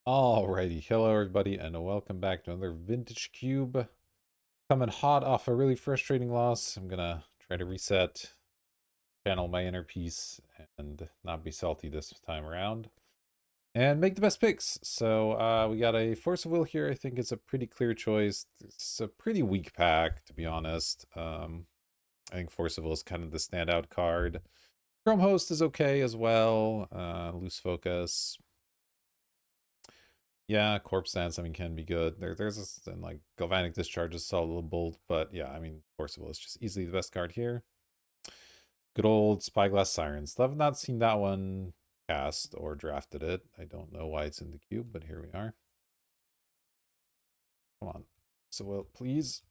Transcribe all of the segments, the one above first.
Alrighty, hello everybody, and welcome back to another Vintage Cube. Coming hot off a really frustrating loss. I'm gonna try to reset, channel my inner peace, and not be salty this time around. And make the best picks. So we got a Force of Will here. I think it's a pretty clear choice. It's a pretty weak pack, to be honest. I think Force of Will is kind of the standout card. Chrome Host is okay as well. Loose Focus. Yeah, Corpse Dance, I mean, can be good. There's this, and like Galvanic Discharge is solid bolt, but yeah, I mean, Forcible is just easily the best card here. Good old Spyglass Sirens. I've not seen that one cast or drafted it. I don't know why it's in the cube, but here we are. Come on. So, well, please.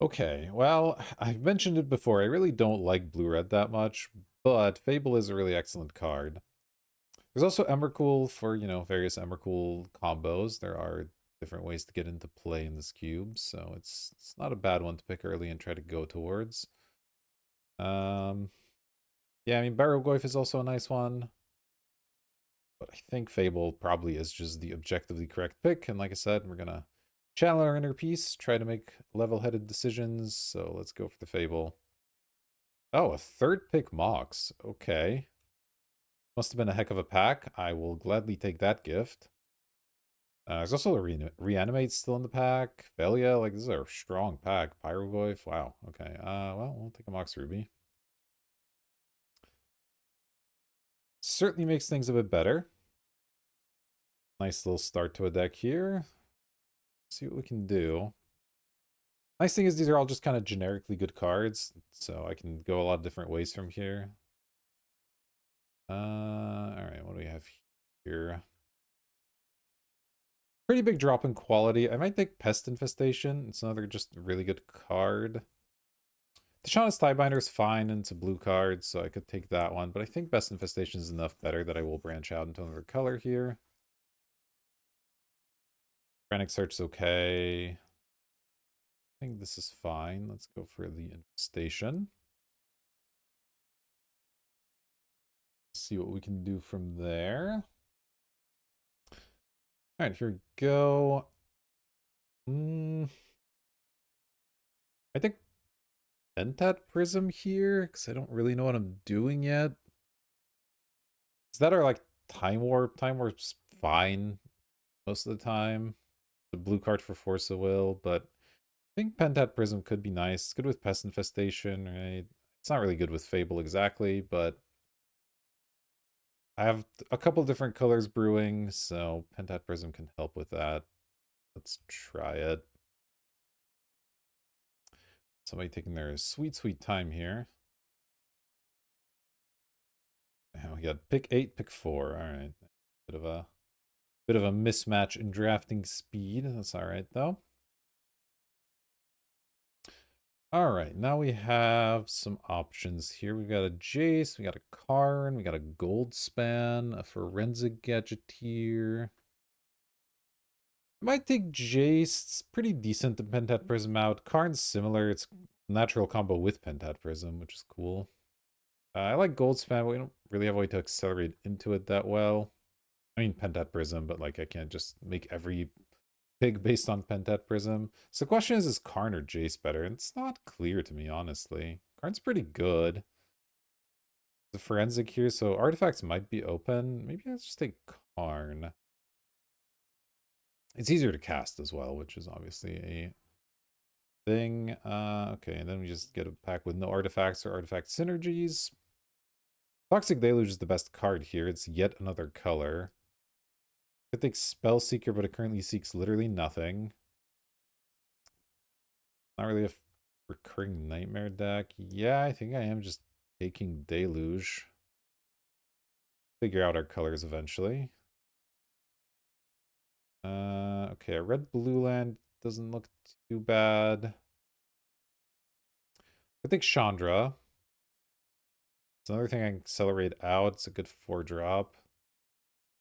Okay, well, I've mentioned it before. I really don't like blue-red that much, but Fable is a really excellent card. There's also Emrakul for, various Emrakul combos. There are different ways to get into play in this cube, so it's not a bad one to pick early and try to go towards. Um, yeah, I mean, Barrogoyf is also a nice one, but I think Fable probably is just the objectively correct pick, and like I said, we're gonna channel our inner peace, try to make level-headed decisions, so let's go for the Fable. Oh, a third pick Mox. Okay. Must have been a heck of a pack. I will gladly take that gift. There's also a Reanimate still in the pack. Velia, like, this is a strong pack. Pyrogoyf, wow. Okay, well, we'll take a Mox Ruby. Certainly makes things a bit better. Nice little start to a deck here. See what we can do. Nice thing is these are all just kind of generically good cards, so I can go a lot of different ways from here. Alright, what do we have here? Pretty big drop in quality. I might take Pest Infestation. It's another just really good card. Tashawn's Tiebinder is fine, and it's a blue card, so I could take that one. But I think Pest Infestation is enough better that I will branch out into another color here. Frantic Search is okay. I think this is fine. Let's go for the Infestation. See what we can do from there. Alright, here we go. I think Pentat Prism here, because I don't really know what I'm doing yet. Is that our, like, Time Warp? Time Warp's fine most of the time. The blue card for Force of Will, but I think Pentat Prism could be nice. It's good with Pest Infestation, right? It's not really good with Fable exactly, but I have a couple different colors brewing, so Pentat Prism can help with that. Let's try it. Somebody taking their sweet, sweet time here. Now we got pick 8, pick 4. All right. Bit of a mismatch in drafting speed. That's all right though. All right, now we have some options here. We've got a Jace, we got a Karn, we got a Goldspan, a Forensic Gadgeteer. I might take Jace. It's pretty decent to Pentat Prism out. Karn's similar. It's natural combo with Pentat Prism, which is cool. I like Goldspan, but we don't really have a way to accelerate into it that well. I mean, Pentat Prism, but like I can't just make every pig based on Pentat Prism. So the question is Karn or Jace better? And it's not clear to me, honestly. Karn's pretty good. The Forensic here, so artifacts might be open. Maybe let's just take Karn. It's easier to cast as well, which is obviously a thing. Okay, and then we just get a pack with no artifacts or artifact synergies. Toxic Deluge is the best card here. It's yet another color. I think Spell Seeker, but it currently seeks literally nothing. Not really a recurring nightmare deck. Yeah, I think I am just taking Deluge. Figure out our colors eventually. Okay, a red blue land doesn't look too bad. I think Chandra. It's another thing I can accelerate out. It's a good 4-drop.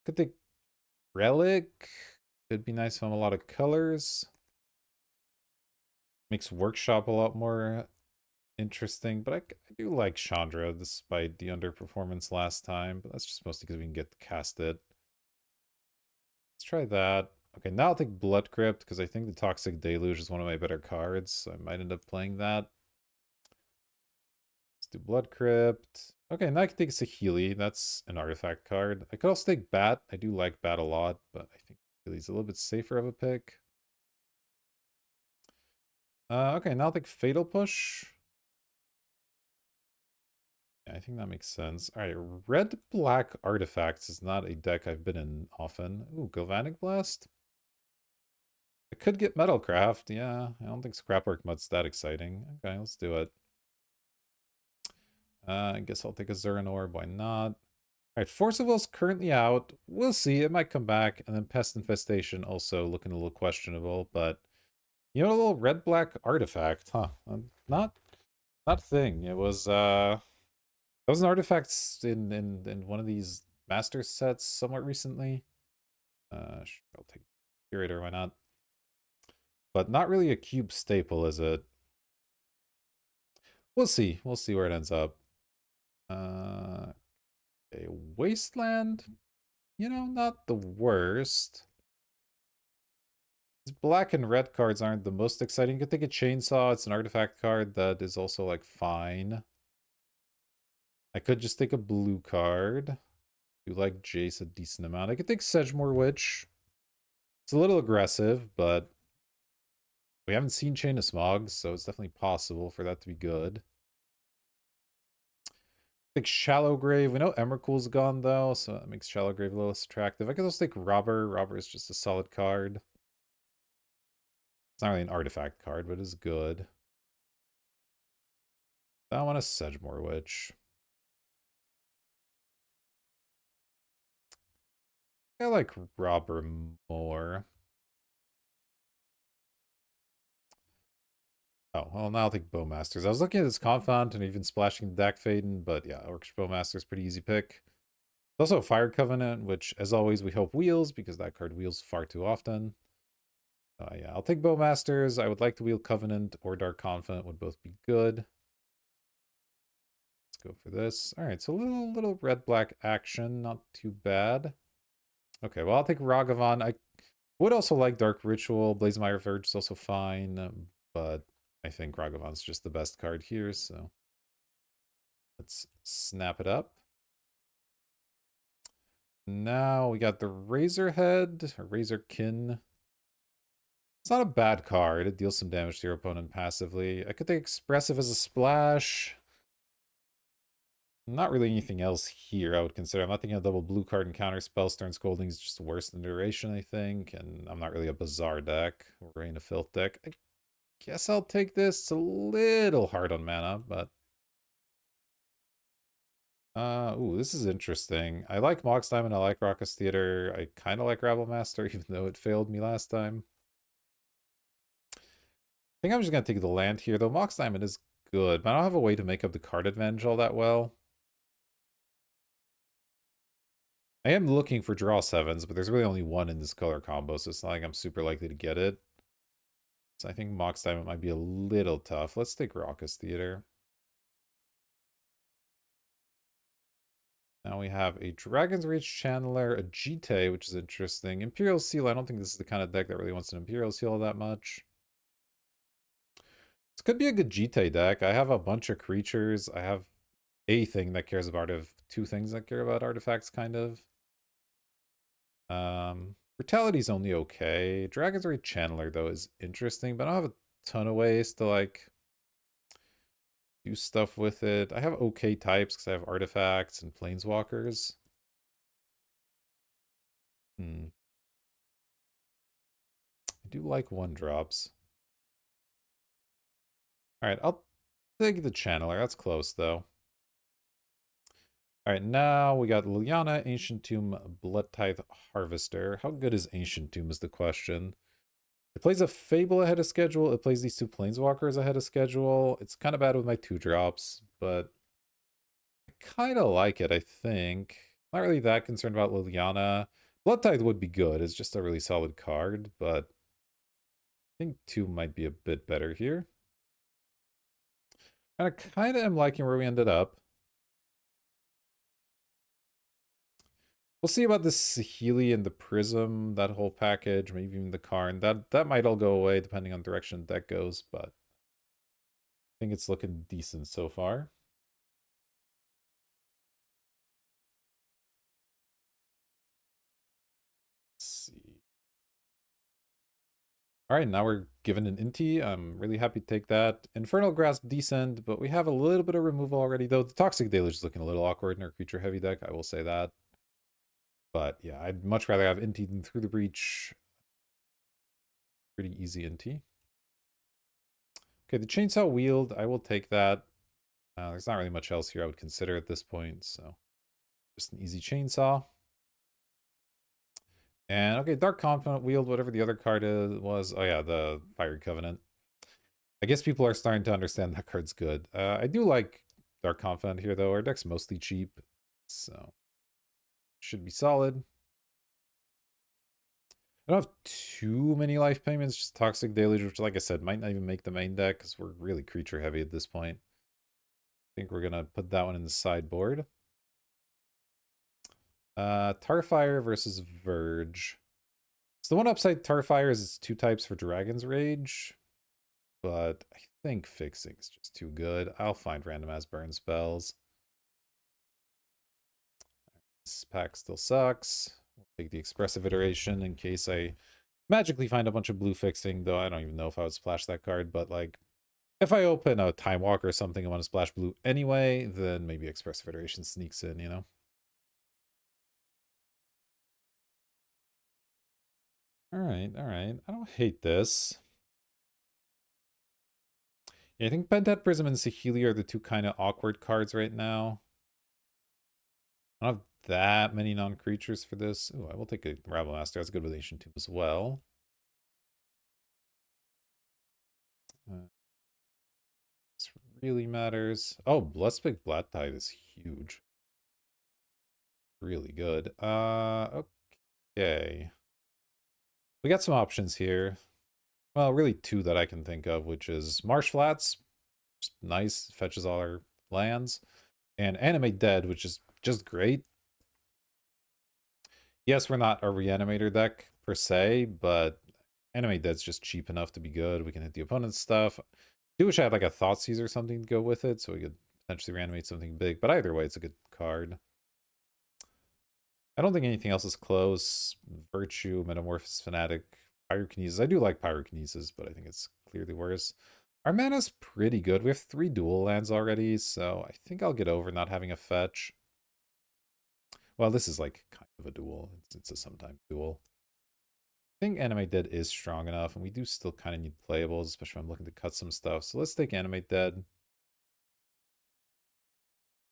Could think Relic. Could be nice from a lot of colors. Makes Workshop a lot more interesting, but I do like Chandra despite the underperformance last time, but that's just mostly because we can get cast it. Let's try that. Okay, now I'll take Blood Crypt because I think the Toxic Deluge is one of my better cards, so I might end up playing that. Let's do Blood Crypt. Okay, now I can take Saheeli. That's an artifact card. I could also take Bat. I do like Bat a lot, but I think Saheeli's a little bit safer of a pick. Okay, now I'll take Fatal Push. Yeah, I think that makes sense. Alright, red-black artifacts is not a deck I've been in often. Ooh, Galvanic Blast? I could get Metalcraft, yeah. I don't think Scrapwork Mud's that exciting. Okay, let's do it. I guess I'll take a Zuran Orb, why not? Alright, Force of Will's currently out. We'll see, it might come back. And then Pest Infestation also looking a little questionable, but... You know, a little red-black artifact, huh? Not a thing. It was, that was an artifact in one of these master sets somewhat recently. Sure, I'll take Curator, why not? But not really a cube staple, is it? We'll see. We'll see where it ends up. A Wasteland? You know, not the worst. These black and red cards aren't the most exciting. You could take a Chainsaw. It's an artifact card that is also, like, fine. I could just take a blue card. Do like Jace a decent amount. I could take Sedgemoor Witch. It's a little aggressive, but we haven't seen Chain of Smog, so it's definitely possible for that to be good. Like Shallow Grave. We know Emrakul's gone though, so that makes Shallow Grave a little less attractive. I could also take Robber. Robber is just a solid card. It's not really an artifact card, but it's good. I want a Sedgemoor Witch. I like Robber more. Oh, well, now I'll take Bowmasters. I was looking at this Confont and even splashing Dak Faden, but yeah, Orcish Bowmasters, pretty easy pick. Also, Fire Covenant, which, as always, we hope wheels, because that card wheels far too often. Yeah, I'll take Bowmasters. I would like to wheel Covenant or Dark Confidant would both be good. Let's go for this. All right, so a little red-black action, not too bad. Okay, well, I'll take Ragavan. I would also like Dark Ritual. Blazemire Verge is also fine, but I think Ragavan's just the best card here, so let's snap it up. Now we got the Razorhead, or Razorkin. It's not a bad card. It deals some damage to your opponent passively. I could take Expressive as a splash. Not really anything else here I would consider. I'm not thinking a double blue card and counter spell. Stern Scolding is just worse than Duration, I think. And I'm not really a Bazaar deck or Rain of Filth deck. I guess I'll take this. It's a little hard on mana, but... ooh, this is interesting. I like Mox Diamond, I like Raucous Theater. I kind of like Rabblemaster, even though it failed me last time. I think I'm just going to take the land here, though Mox Diamond is good, but I don't have a way to make up the card advantage all that well. I am looking for draw 7s, but there's really only one in this color combo, so it's not like I'm super likely to get it. So I think Mox Diamond might be a little tough. Let's take Raucous Theater. Now we have a Dragon's Rage Channeler, a Jite, which is interesting. Imperial Seal, I don't think this is the kind of deck that really wants an Imperial Seal that much. This could be a good Jite deck. I have a bunch of creatures. I have a thing that cares about two things that care about artifacts, kind of. Brutality's only okay. Dragon's Rage Channeler, though, is interesting, but I don't have a ton of ways to, like, do stuff with it. I have okay types because I have artifacts and planeswalkers. I do like 1-drops. Alright, I'll take the Channeler. That's close, though. Alright, now we got Liliana, Ancient Tomb, Blood Tithe Harvester. How good is Ancient Tomb is the question. It plays a Fable ahead of schedule. It plays these two Planeswalkers ahead of schedule. It's kind of bad with my 2-drops, but I kind of like it, I think. Not really that concerned about Liliana. Blood Tithe would be good. It's just a really solid card, but I think 2 might be a bit better here. And I kind of am liking where we ended up. We'll see about this Healy and the Prism, that whole package, maybe even the Karn. That might all go away depending on direction the deck goes, but I think it's looking decent so far. Let's see. All right, now we're given an Inti. I'm really happy to take that. Infernal Grasp, decent, but we have a little bit of removal already, though. The Toxic Deluge is looking a little awkward in our creature heavy deck, I will say that. But yeah, I'd much rather have Inti than Through the Breach. Pretty easy Inti. Okay, the Chainsaw Wield, I will take that. There's not really much else here I would consider at this point, so just an easy Chainsaw. And okay, Dark Confidant Wield, whatever the other card was. Oh yeah, the Fiery Covenant. I guess people are starting to understand that card's good. I do like Dark Confidant here, though. Our deck's mostly cheap, so should be solid. I don't have too many life payments, just Toxic Deluge, which, like I said, might not even make the main deck because we're really creature heavy at this point. I think we're going to put that one in the sideboard. Tarfire versus Verge. So the one upside Tarfire is it's 2 types for Dragon's Rage, but I think fixing is just too good. I'll find random as burn spells. This pack still sucks. We'll take the expressive iteration in case I magically find a bunch of blue fixing, though I don't even know if I would splash that card, but like if I open a Time Walk or something and want to splash blue anyway, then maybe expressive iteration sneaks in, you know? Alright, alright. I don't hate this. Yeah, I think Pentat Prism and Saheeli are the 2 kind of awkward cards right now. I don't have that many non-creatures for this. Ooh, I will take a Rabble Master. That's a good relation too as well. This really matters. Oh, Bloodspig Black Tide is huge. Really good. Okay. We got some options here. Well, really 2 that I can think of, which is Marsh Flats. Just nice. Fetches all our lands. And Animate Dead, which is just great. Yes, we're not a Reanimator deck per se, but Animate Dead's just cheap enough to be good. We can hit the opponent's stuff. I do wish I had like a Thoughtseize or something to go with it, so we could potentially reanimate something big. But either way, it's a good card. I don't think anything else is close. Virtue, Metamorphosis Fanatic, Pyrokinesis. I do like Pyrokinesis, but I think it's clearly worse. Our mana's pretty good. We have 3 dual lands already, so I think I'll get over not having a fetch. Well, this is like kind of a duel. It's a sometimes duel. I think Animate Dead is strong enough, and we do still kind of need playables, especially if I'm looking to cut some stuff. So let's take Animate Dead.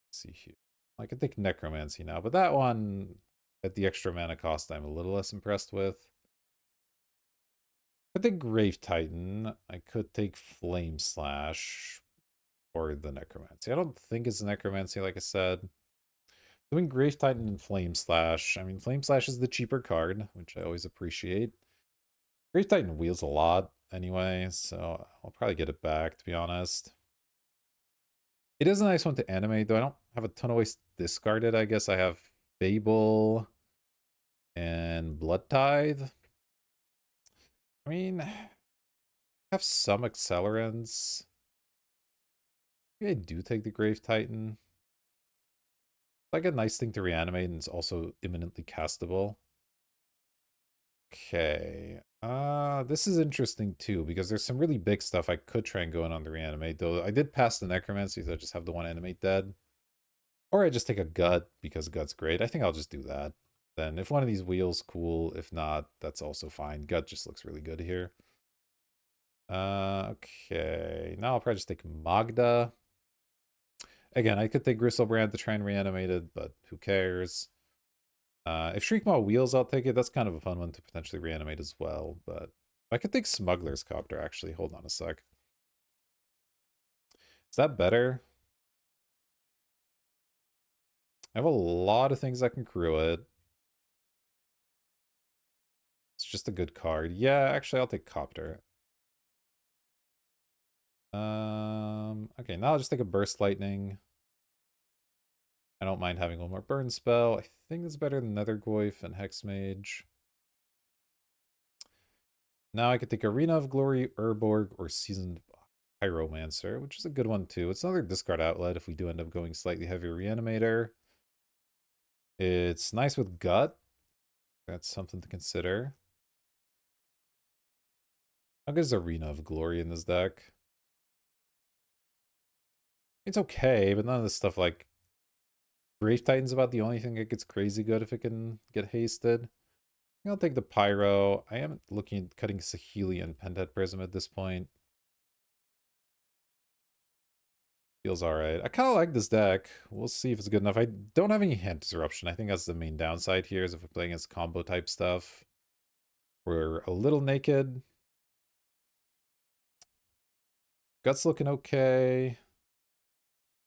Let's see here. I could take Necromancy now, but that one, at the extra mana cost, I'm a little less impressed with. I could take Grave Titan. I could take Flame Slash or the Necromancy. I don't think it's Necromancy, like I said. Doing Grave Titan and Flame Slash. I mean, Flame Slash is the cheaper card, which I always appreciate. Grave Titan wheels a lot anyway, so I'll probably get it back, to be honest. It is a nice one to animate, though I don't have a ton of ways to discard it. I guess I have Fable and Blood Tithe. I mean, I have some accelerants. Maybe I do take the Grave Titan. It's like a nice thing to reanimate, and it's also imminently castable. Okay. This is interesting too, because there's some really big stuff I could try and go in on the reanimate, though I did pass the Necromancy, so I just have the one animate dead. Or I just take a gut, because gut's great. I think I'll just do that. Then if one of these wheels, cool. If not, that's also fine. Gut just looks really good here. Okay. Now I'll probably just take Magda. Again, I could take Gristlebrand to try and reanimate it, but who cares? If Shriekmaw wheels, I'll take it. That's kind of a fun one to potentially reanimate as well, but I could take Smuggler's Copter, actually. Hold on a sec. Is that better? I have a lot of things that can crew it. It's just a good card. Yeah, actually, I'll take Copter. Okay, now I'll just take a Burst Lightning. I don't mind having one more burn spell. I think it's better than Nethergoyf and Hexmage. Now I could take Arena of Glory, Urborg, or Seasoned Pyromancer, which is a good one too. It's another discard outlet if we do end up going slightly heavier Reanimator. It's nice with Gut. That's something to consider. How good is Arena of Glory in this deck? It's okay, but none of this stuff like Grave Titan's about the only thing that gets crazy good if it can get hasted. I'll take the Pyro. I am looking at cutting Saheeli and Pentet Prism at this point. Feels alright. I kind of like this deck. We'll see if it's good enough. I don't have any hand disruption. I think that's the main downside here, is if we're playing against combo type stuff. We're a little naked. Gut's looking okay.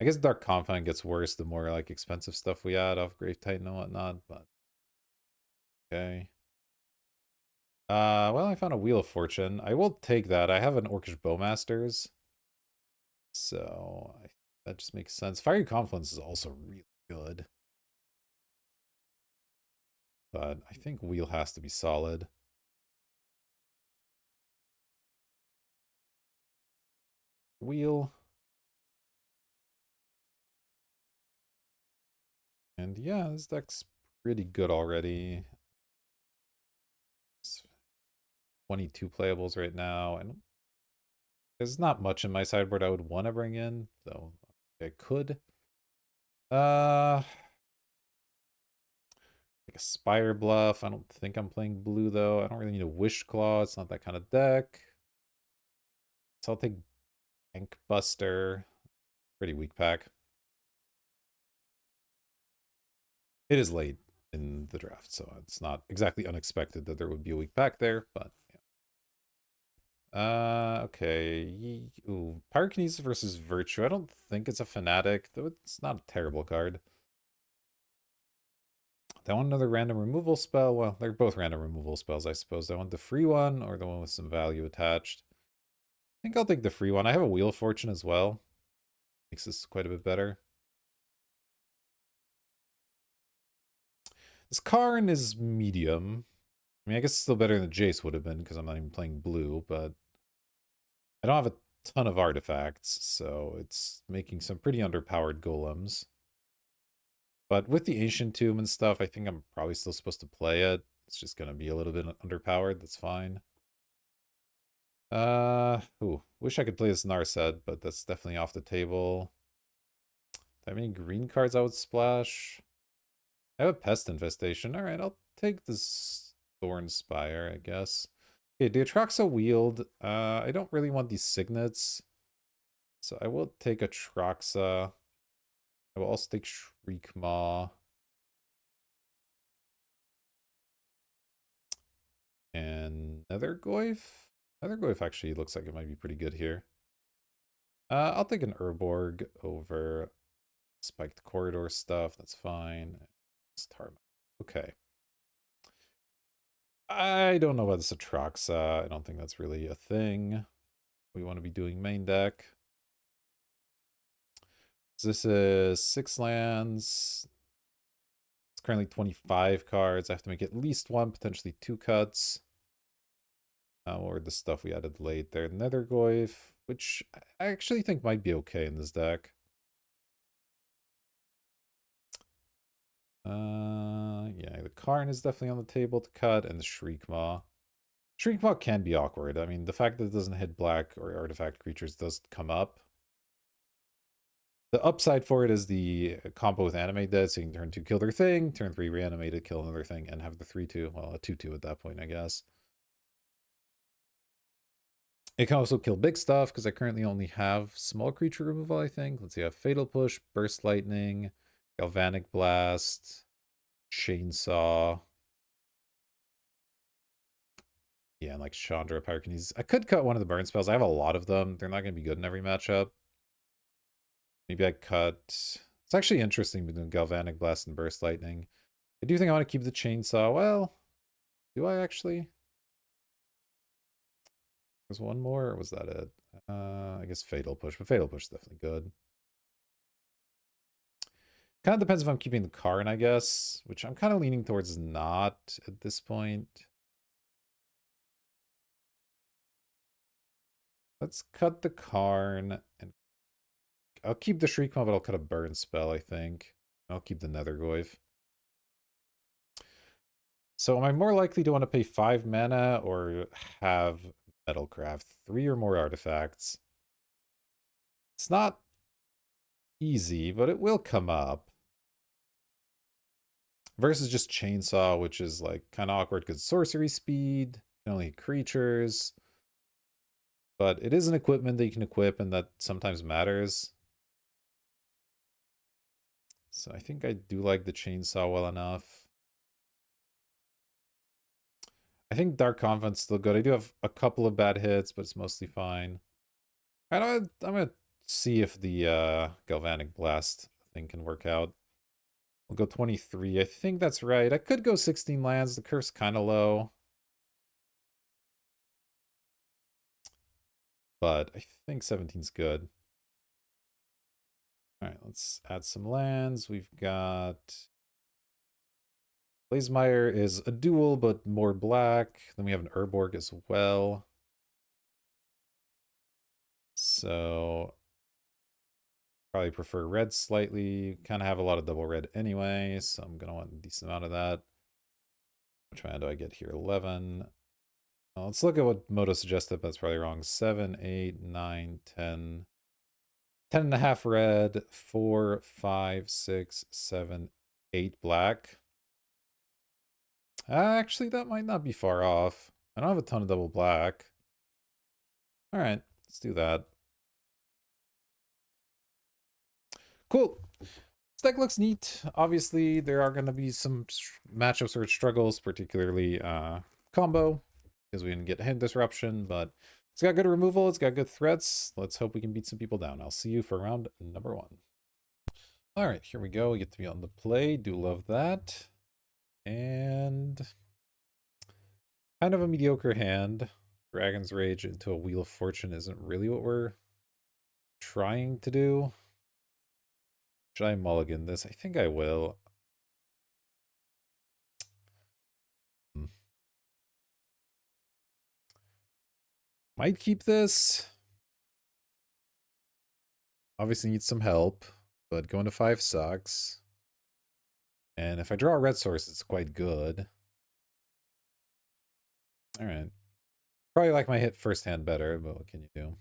I guess Dark Confidant gets worse the more like expensive stuff we add off Grave Titan and whatnot, but okay. Well, I found a Wheel of Fortune. I will take that. I have an Orcish Bowmasters. So that just makes sense. Fiery Confluence is also really good. But I think Wheel has to be solid. Wheel. And yeah, this deck's pretty good already. It's 22 playables right now. And there's not much in my sideboard I would want to bring in, though I could. Like a Spire Bluff. I don't think I'm playing blue though. I don't really need a Wish Claw. It's not that kind of deck. So I'll take Bank Buster. Pretty weak pack. It is late in the draft, so it's not exactly unexpected that there would be a weak pack there, but yeah. Okay. Ooh, Pyrokinesis versus Virtue. I don't think it's a Fanatic, though it's not a terrible card. Do I want another random removal spell? Well, they're both random removal spells, I suppose. Do I want the free one or the one with some value attached? I think I'll take the free one. I have a Wheel of Fortune as well. Makes this quite a bit better. This Karn is medium. I mean, I guess it's still better than Jace would have been because I'm not even playing blue, but I don't have a ton of artifacts, so it's making some pretty underpowered golems. But with the Ancient Tomb and stuff, I think I'm probably still supposed to play it. It's just going to be a little bit underpowered. That's fine. Wish I could play this Narset, but that's definitely off the table. Do I have any green cards I would splash? I have a Pest Infestation. All right, I'll take this Thorn Spire, I guess. Okay, the Atraxa Wield. I don't really want these Signets, so I will take Atraxa. I will also take Shriekmaw. And Nethergoyf? Nethergoyf actually looks like it might be pretty good here. I'll take an Urborg over Spiked Corridor stuff. That's fine. Okay. I don't know about this Atraxa. I don't think that's really a thing we want to be doing main deck. So this is 6 lands. It's currently 25 cards. I have to make at least one, potentially 2 cuts. Or the stuff we added late there. Nethergoyf, which I actually think might be okay in this deck. Yeah, the Karn is definitely on the table to cut, and the Shriekmaw. Shriekmaw can be awkward. I mean, the fact that it doesn't hit black or artifact creatures does come up. The upside for it is the combo with Animate Dead, so you can turn 2 kill their thing, turn 3 reanimate it, kill another thing, and have the 3/2. Well, a 2/2 at that point, I guess. It can also kill big stuff, because I currently only have small creature removal, I think. Let's see, I have Fatal Push, Burst Lightning, Galvanic Blast, Chainsaw. Yeah, and like Chandra, Pyrokinesis. I could cut one of the burn spells. I have a lot of them. They're not going to be good in every matchup. Maybe I cut... It's actually interesting between Galvanic Blast and Burst Lightning. I do think I want to keep the Chainsaw. Well, do I actually? There's one more, or was that it? I guess Fatal Push, but Fatal Push is definitely good. Kind of depends if I'm keeping the Karn, I guess, which I'm kind of leaning towards not at this point. Let's cut the Karn, and I'll keep the Shriek Maw, but I'll cut a Burn spell, I think. I'll keep the Nethergoyf. So am I more likely to want to pay 5 mana or have Metalcraft? 3 or more artifacts. It's not easy, but it will come up. Versus just Chainsaw, which is like kind of awkward because sorcery speed, can only hit creatures. But it is an equipment that you can equip and that sometimes matters. So I think I do like the Chainsaw well enough. I think Dark Confidant's still good. I do have a couple of bad hits, but it's mostly fine. I'm gonna see if the Galvanic Blast thing can work out. We'll go 23. I think that's right. I could go 16 lands. The curve's kind of low. But I think 17's good. Alright, let's add some lands. We've got... Blazemire is a dual, but more black. Then we have an Urborg as well. So... probably prefer red slightly. Kind of have a lot of double red anyway, so I'm going to want a decent amount of that. Which mana do I get here? 11. Let's look at what Moto suggested, but that's probably wrong. 7, 8, 9, 10. 10 and a half red, 4, 5, 6, 7, 8 black. Actually, that might not be far off. I don't have a ton of double black. All right, let's do that. Cool. This deck looks neat. Obviously, there are going to be some matchups where it struggles, particularly combo, because we didn't get hit disruption, but it's got good removal. It's got good threats. Let's hope we can beat some people down. I'll see you for round number 1. All right, here we go. We get to be on the play. Do love that. And kind of a mediocre hand. Dragon's Rage into a Wheel of Fortune isn't really what we're trying to do. Should I mulligan this? I think I will. Might keep this. Obviously need some help, but going to 5 sucks. And if I draw a red source, it's quite good. Alright. Probably like my hit first hand better, but what can you do?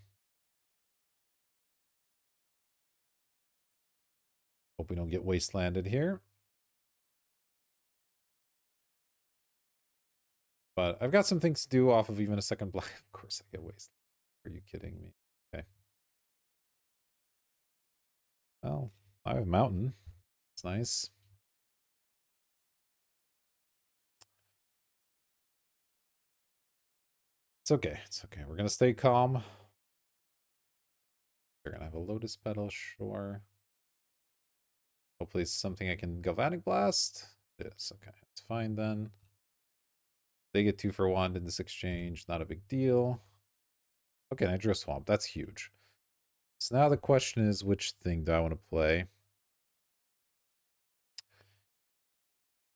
Hope we don't get wastelanded here. But I've got some things to do off of even a second black. Of course I get wastelanded. Are you kidding me? Okay. Well, I have mountain. It's nice. It's okay. It's okay. We're going to stay calm. They're going to have a Lotus Petal, sure. Hopefully it's something I can Galvanic Blast. It is. Okay. It's fine then. They get 2 for 1 in this exchange. Not a big deal. Okay, I drew a Swamp. That's huge. So now the question is, which thing do I want to play?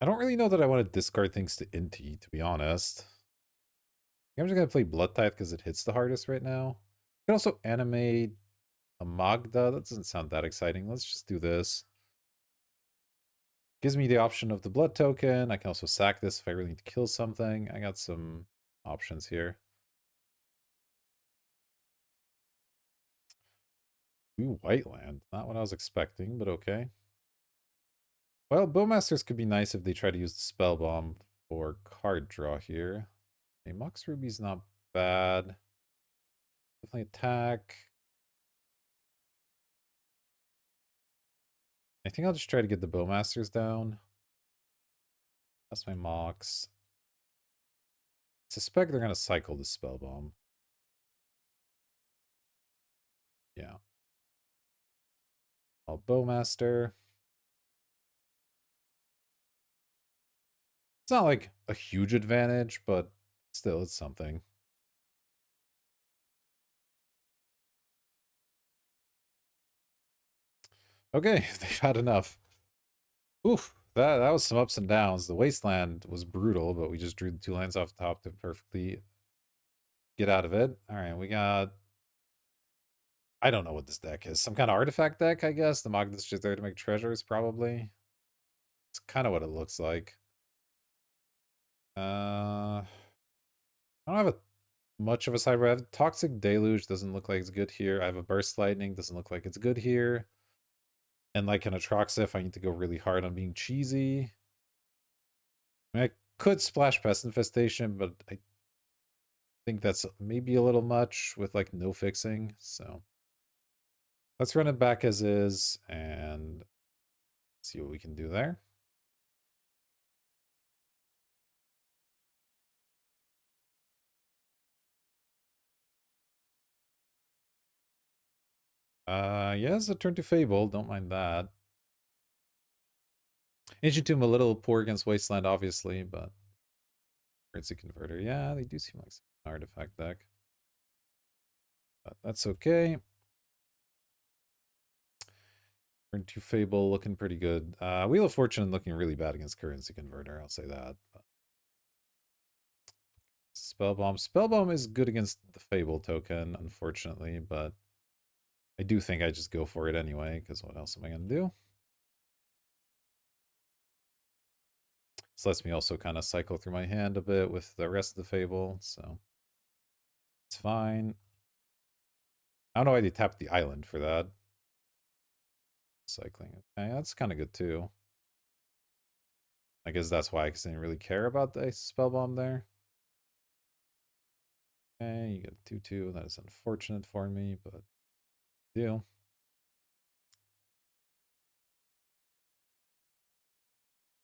I don't really know that I want to discard things to Inti, to be honest. I'm just going to play Blood Tithe because it hits the hardest right now. I can also animate a Magda. That doesn't sound that exciting. Let's just do this. Gives me the option of the Blood token. I can also sack this if I really need to kill something. I got some options here. Ooh, white land. Not what I was expecting, but okay. Well, Bowmasters could be nice if they try to use the Spell Bomb for card draw here. A Mox Ruby's not bad. Definitely attack. I think I'll just try to get the Bowmasters down. That's my Mox. I suspect they're going to cycle the Spell Bomb. Yeah. I'll Bowmaster. It's not like a huge advantage, but still, it's something. Okay, they've had enough. Oof, that was some ups and downs. The Wasteland was brutal, but we just drew the 2 lands off the top to perfectly get out of it. All right, we got... I don't know what this deck is. Some kind of artifact deck, I guess. The Magnus just there to make treasures, probably. It's kind of what it looks like. I don't have much of a sideboard. I have Toxic Deluge, doesn't look like it's good here. I have a Burst Lightning, doesn't look like it's good here. And like an Atroxif, I need to go really hard on being cheesy. I mean, I could splash Pest Infestation, but I think that's maybe a little much with like no fixing. So let's run it back as is and see what we can do there. Yes, a turn to Fable. Don't mind that. Ancient Tomb a little poor against Wasteland, obviously, but Currency Converter. Yeah, they do seem like an artifact deck. But that's okay. Turn to Fable looking pretty good. Wheel of Fortune looking really bad against Currency Converter, I'll say that. But Spellbomb. Spellbomb is good against the Fable token, unfortunately, but I do think I just go for it anyway, because what else am I going to do? This lets me also kind of cycle through my hand a bit with the rest of the Fable, so it's fine. I don't know why they tapped the island for that. Cycling. Okay, that's kind of good too. I guess that's why I didn't really care about the Spellbomb there. Okay, you get 2/2. That is unfortunate for me, but deal.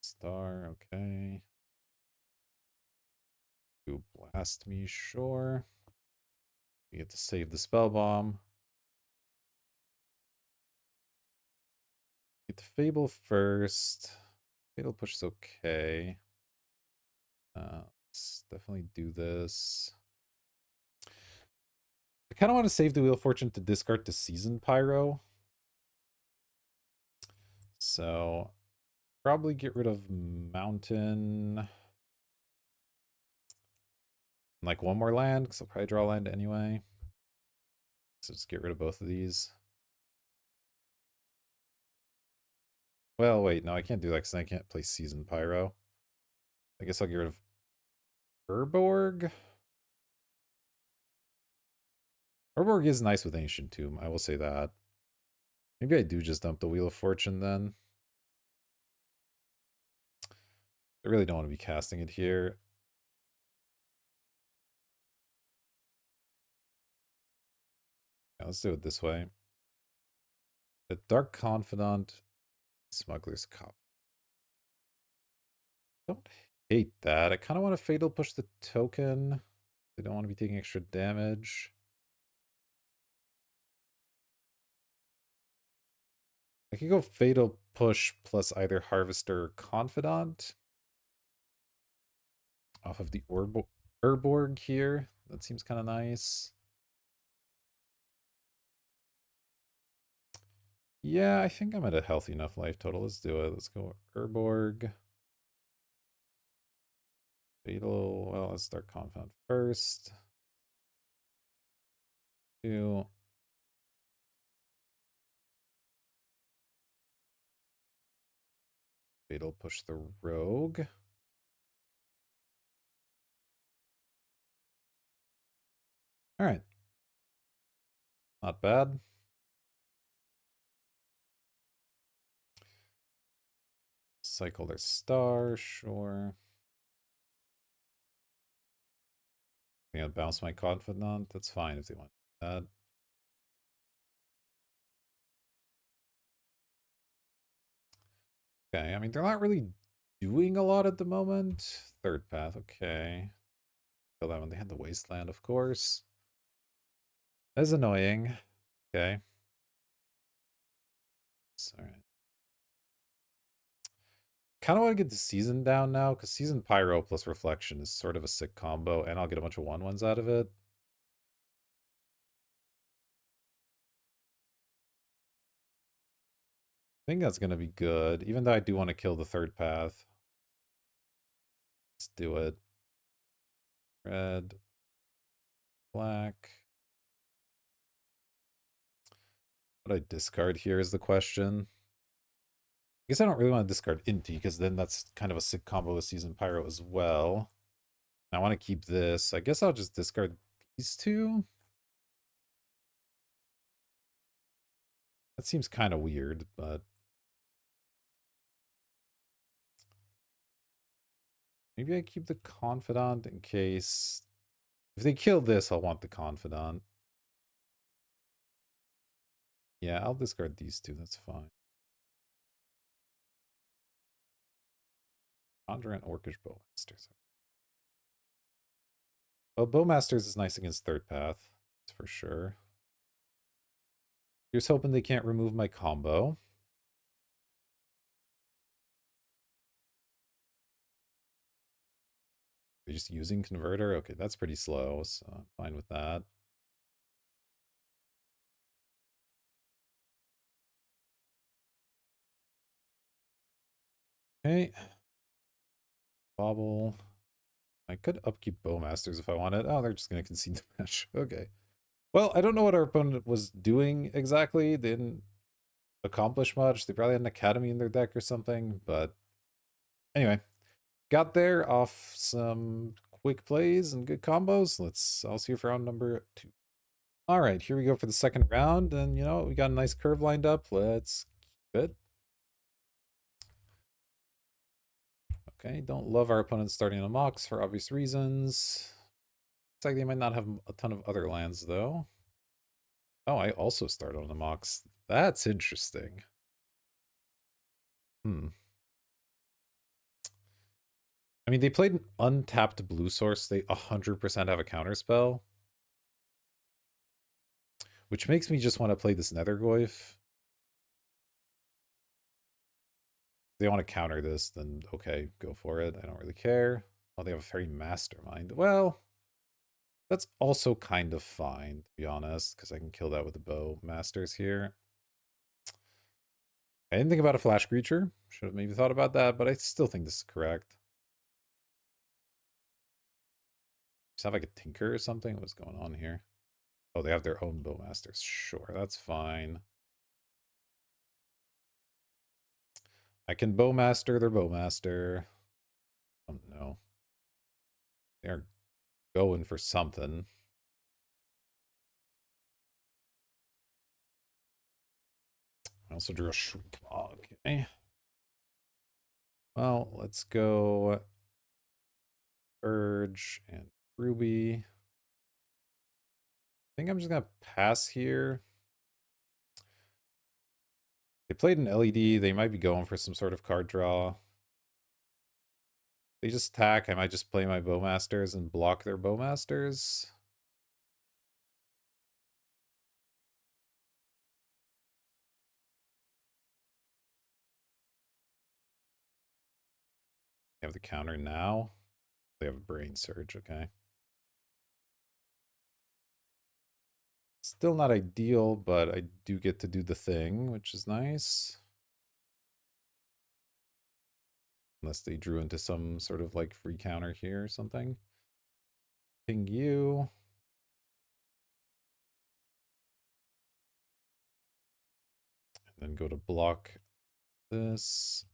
Star, okay. You blast me, sure. You get to save the Spellbomb. Get the Fable first. Fatal Push is okay. Let's definitely do this. I kind of want to save the Wheel of Fortune to discard to Season Pyro. So, probably get rid of Mountain. Like one more land, because I'll probably draw land anyway. So just get rid of both of these. Well, wait, no, I can't do that because I can't play Season Pyro. I guess I'll get rid of Urborg. Urborg is nice with Ancient Tomb, I will say that. Maybe I do just dump the Wheel of Fortune then. I really don't want to be casting it here. Yeah, let's do it this way. The Dark Confidant, Smuggler's Cop. Don't hate that. I kind of want to Fatal Push the token. They don't want to be taking extra damage. I could go Fatal Push plus either Harvester or Confidant off of the Urborg here. That seems kind of nice. Yeah, I think I'm at a healthy enough life total. Let's do it. Let's go Urborg. Fatal. Well, let's start Confidant first. 2. Fatal Push the Rogue. All right. Not bad. Cycle their star, sure. I'm gonna bounce my Confidant. That's fine if they want that. Okay, I mean, they're not really doing a lot at the moment. Third path, okay. Kill that when they had the Wasteland, of course. That's annoying. Okay. Alright. Kind of want to get the Season down now, because Season Pyro plus Reflection is sort of a sick combo, and I'll get a bunch of 1/1s out of it. I think that's gonna be good, even though I do want to kill the third path. Let's do it. Red, black. What I discard here is the question. I guess I don't really want to discard Inti, because then that's kind of a sick combo with Season Pyro as well. I want to keep this. I guess I'll just discard these two. That seems kind of weird, but maybe I keep the Confidant in case... If they kill this, I'll want the Confidant. Yeah, I'll discard these two. That's fine. Conjurant, Orcish, Bowmasters. Well, Bowmasters is nice against third path. That's for sure. Here's hoping they can't remove my combo. They're just using Converter? Okay, that's pretty slow, so I'm fine with that. Okay. Bobble. I could upkeep Bowmasters if I wanted. Oh, they're just going to concede the match. Okay. Well, I don't know what our opponent was doing exactly. They didn't accomplish much. They probably had an Academy in their deck or something. But anyway, got there off some quick plays and good combos. I'll see you for round number 2. All right, here we go for the second round. And, we got a nice curve lined up. Let's keep it. Okay, don't love our opponent starting on Mox for obvious reasons. Looks like they might not have a ton of other lands, though. Oh, I also start on the Mox. That's interesting. I mean, they played an untapped blue source. They 100% have a counterspell. Which makes me just want to play this Nethergoyf. If they want to counter this, then okay, go for it. I don't really care. Oh, they have a Fairy Mastermind. Well, that's also kind of fine, to be honest, because I can kill that with the Bow Masters here. I didn't think about a flash creature. Should have maybe thought about that, but I still think this is correct. Just have like a Tinker or something? What's going on here? Oh, they have their own Bowmasters. Sure, that's fine. I can Bowmaster their Bowmaster. Oh no. They're going for something. I also drew a Shriek. Okay. Well, let's go Urge and Ruby. I think I'm just gonna pass here. They played an LED. They might be going for some sort of card draw. They just attack. I might just play my Bowmasters and block their Bowmasters. They have the counter now. They have a Brain Surge. Okay. Still not ideal, but I do get to do the thing, which is nice. Unless they drew into some sort of like free counter here or something. Ping you. And then go to block this.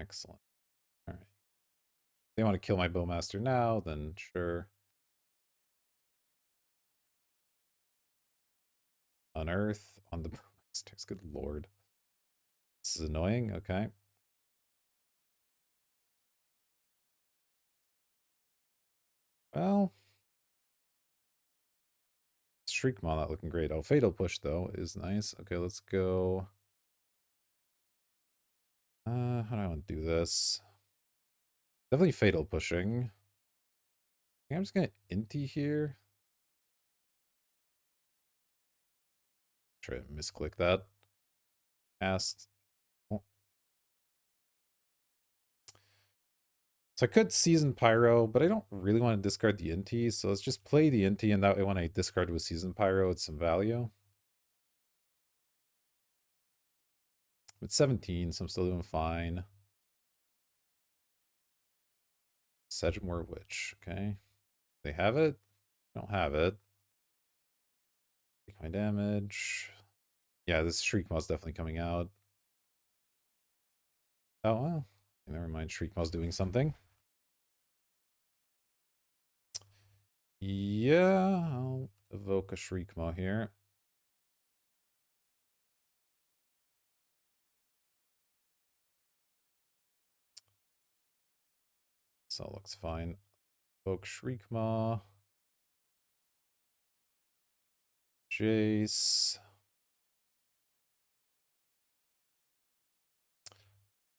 Excellent. All right. If they want to kill my Bowmaster now, then sure. Unearth on the Bowmasters. Good lord. This is annoying. Okay. Well. Shriekmaw not looking great. Oh, Fatal Push, though, is nice. Okay, let's go. How do I want to do this? Definitely Fatal Pushing. I think I'm just going to Inti here. Try to misclick that. Cast. Oh. So I could Season Pyro, but I don't really want to discard the Inti, so let's just play the Inti, and that way when I discard with Season Pyro, it's some value. It's 17, so I'm still doing fine. Sedgemoor Witch, okay. They have it? Don't have it. Take my damage. Yeah, this Shriekmaw's definitely coming out. Oh, well. Never mind, Shriekmaw's doing something. Yeah, I'll evoke a Shriekmaw here. So it looks fine. Evoke Shriekmaw. Jace.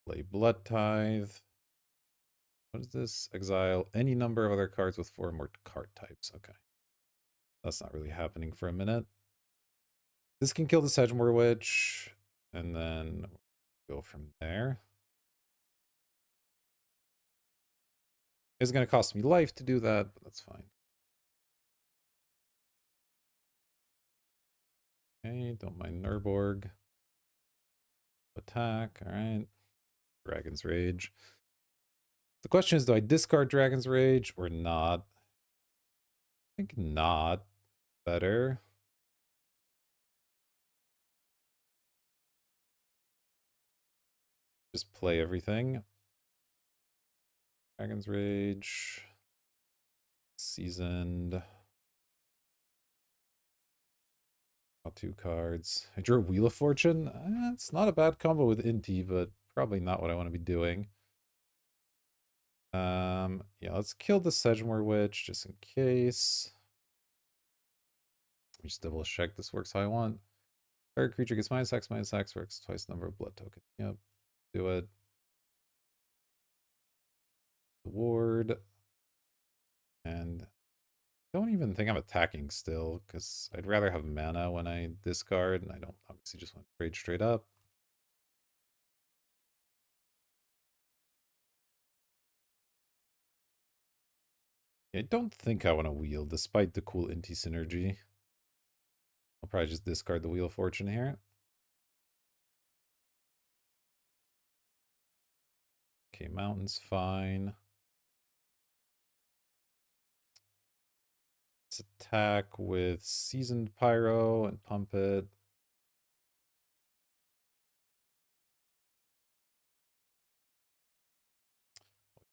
Play Blood Tithe. What is this? Exile any number of other cards with 4 more card types. Okay. That's not really happening for a minute. This can kill the Sedgemoor Witch. And then go from there. It's going to cost me life to do that, but that's fine. Okay, don't mind Nurborg. Attack, alright. Dragon's Rage. The question is, do I discard Dragon's Rage or not? I think not. Better. Just play everything. Dragon's Rage. Seasoned. Draw 2 cards. I drew a Wheel of Fortune. It's not a bad combo with Inti, but probably not what I want to be doing. Yeah, let's kill the Sedgemoor Witch just in case. Let me just double check this works how I want. Target creature gets -X, works twice the number of blood token. Yep, do it. Ward. And don't even think I'm attacking still, because I'd rather have mana when I discard, and I don't obviously just want to trade straight up. I don't think I want to wheel, despite the cool Inti synergy. I'll probably just discard the Wheel of Fortune here. Okay, Mountain's fine. Let's attack with Seasoned Pyro and pump it.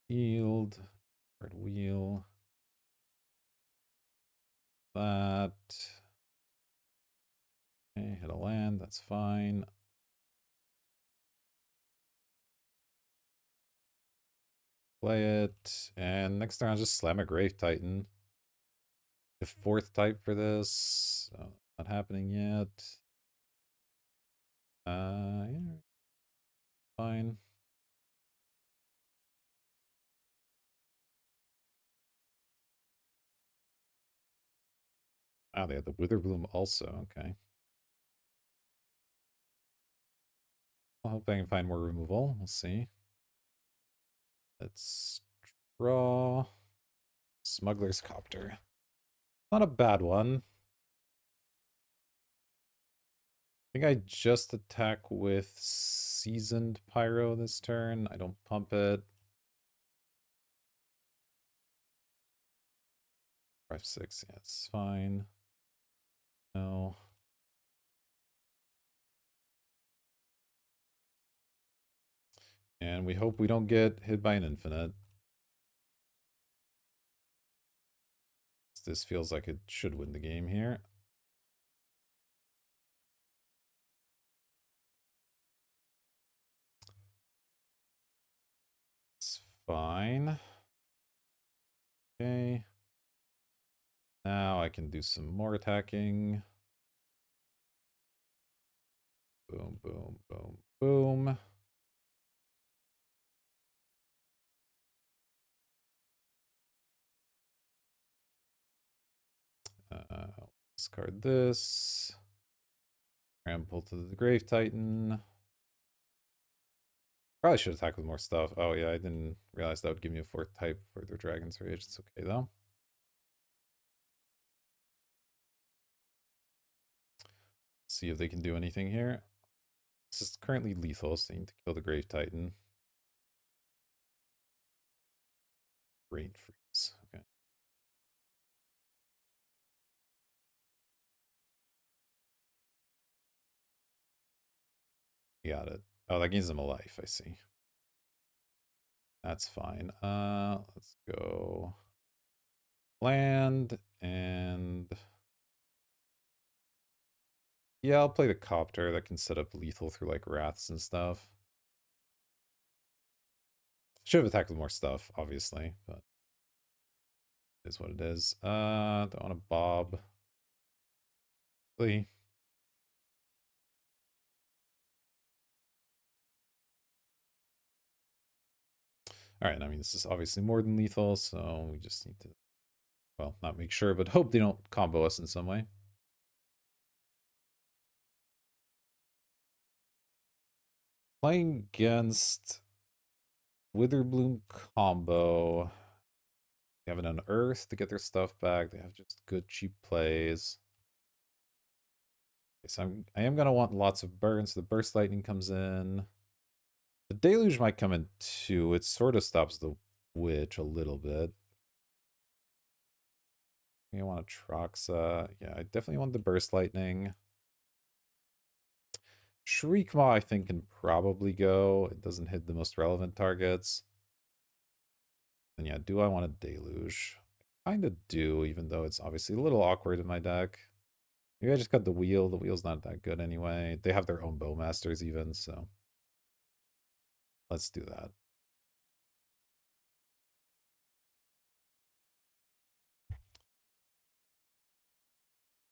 Yield. Card wheel. That. Okay, hit a land, that's fine. Play it, and next turn I'll just slam a Grave Titan. The 4th type for this. Not happening yet. Yeah. Fine. Ah, they had the Witherbloom also, okay. I hope I can find more removal. We'll see. Let's draw Smuggler's Copter. Not a bad one. I think I just attack with Seasoned Pyro this turn. I don't pump it. 5/6, yeah, it's fine. No. And we hope we don't get hit by an infinite. This feels like it should win the game here. It's fine. Okay. Now I can do some more attacking. Boom, boom, boom, boom. I'll discard this. Trample to the Grave Titan. Probably should attack with more stuff. Oh yeah, I didn't realize that would give me a 4th type for their Dragon's Rage. It's okay though. See if they can do anything here. This is currently lethal, so they need to kill the Grave Titan. Rain Freeze. Okay. Got it. Oh, that gives them a life, I see. That's fine. Let's go land and yeah, I'll play the Copter that can set up lethal through like Wraths and stuff. Should have attacked with more stuff, obviously, but it is what it is. Don't want to bob. Really? Alright, I mean, this is obviously more than lethal, so we just need to, well, not make sure, but hope they don't combo us in some way. Playing against Witherbloom combo. They have an Unearth to get their stuff back. They have just good cheap plays. Okay, so I am gonna want lots of burns. So the Burst Lightning comes in. The Deluge might come in too. It sort of stops the Witch a little bit. I want a Troxa. Yeah, I definitely want the Burst Lightning. Shriekmaw, I think, can probably go. It doesn't hit the most relevant targets. And yeah, do I want a Deluge? I kind of do, even though it's obviously a little awkward in my deck. Maybe I just got the wheel. The wheel's not that good anyway. They have their own Bowmasters even, so let's do that.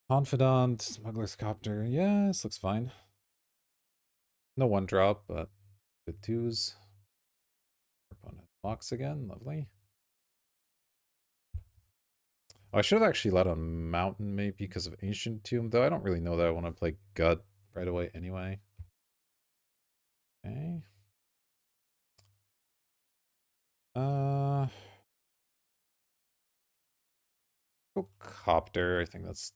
Confidant, Smuggler's Copter. Yeah, this looks fine. No one drop, but good twos. Opponent blocks again. Lovely. Oh, I should have actually let on Mountain maybe because of Ancient Tomb, though I don't really know that I want to play Gut right away anyway. Okay. Go Copter. I think that's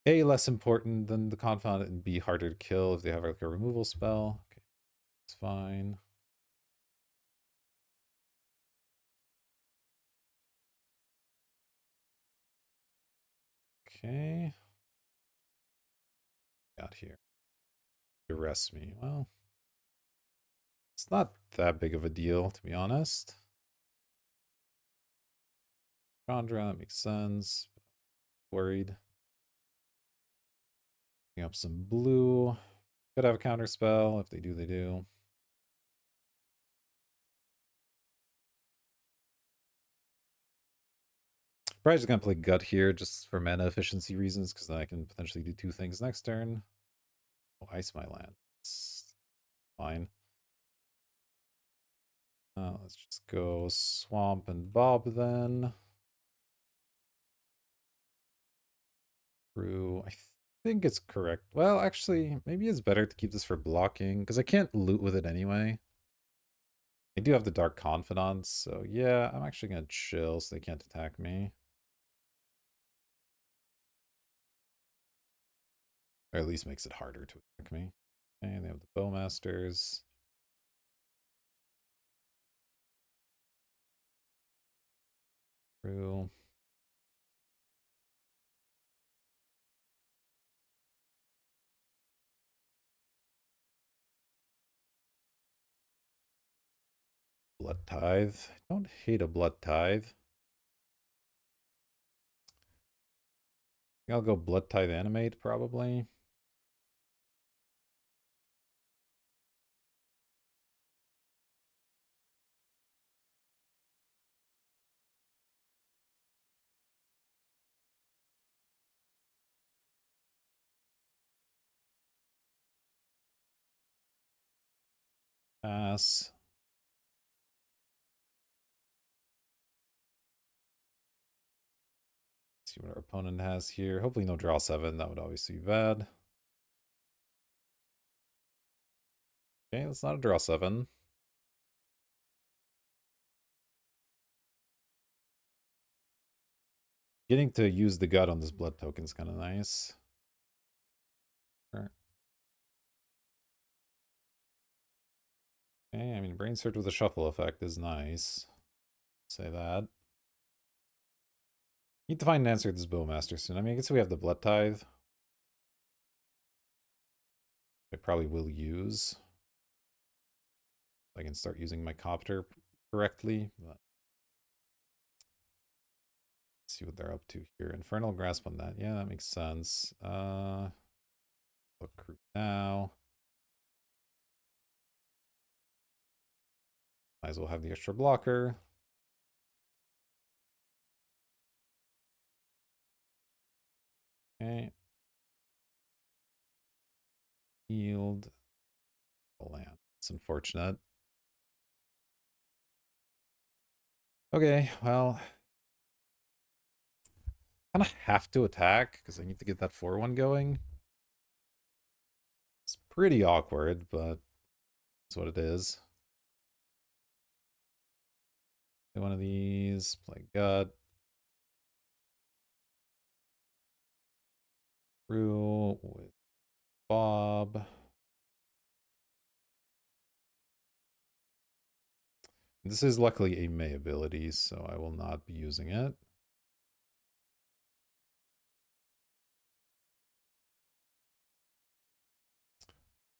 A, less important than the Confidant, and B, harder to kill if they have like a removal spell. Okay, it's fine. Okay. Got here. Arrest me. Well, it's not that big of a deal, to be honest. Chandra, that makes sense. Worried. Picking up some blue. Could have a counter spell. If they do, they do. Probably just gonna play Gut here just for mana efficiency reasons, because then I can potentially do two things next turn. Oh, ice my land. It's fine. Let's just go Swamp and Bob then. True. I think it's correct. Well, actually, maybe it's better to keep this for blocking, because I can't loot with it anyway. I do have the Dark Confidants, so yeah, I'm actually gonna chill so they can't attack me. Or at least makes it harder to attack me. And they have the Bowmasters. True. Blood Tithe. I don't hate a Blood Tithe. I'll go Blood Tithe Animate, probably. Pass. See what our opponent has here. Hopefully no draw 7. That would obviously be bad. Okay, that's not a draw 7. Getting to use the gut on this blood token is kind of nice. Okay, I mean, Brain Search with a shuffle effect is nice. Say that. Need to find an answer to this Bowmaster soon. I mean, I guess we have the Blood Tithe. I probably will use. I can start using my copter correctly. But let's see what they're up to here. Infernal Grasp on that. Yeah, that makes sense. Look crew now. Might as well have the extra blocker. Okay. Yield. Land. It's unfortunate. Okay, well. I kind of have to attack because I need to get that 4-1 going. It's pretty awkward, but it's what it is. Play one of these, play gut. Through with Bob. This is luckily a May ability, so I will not be using it.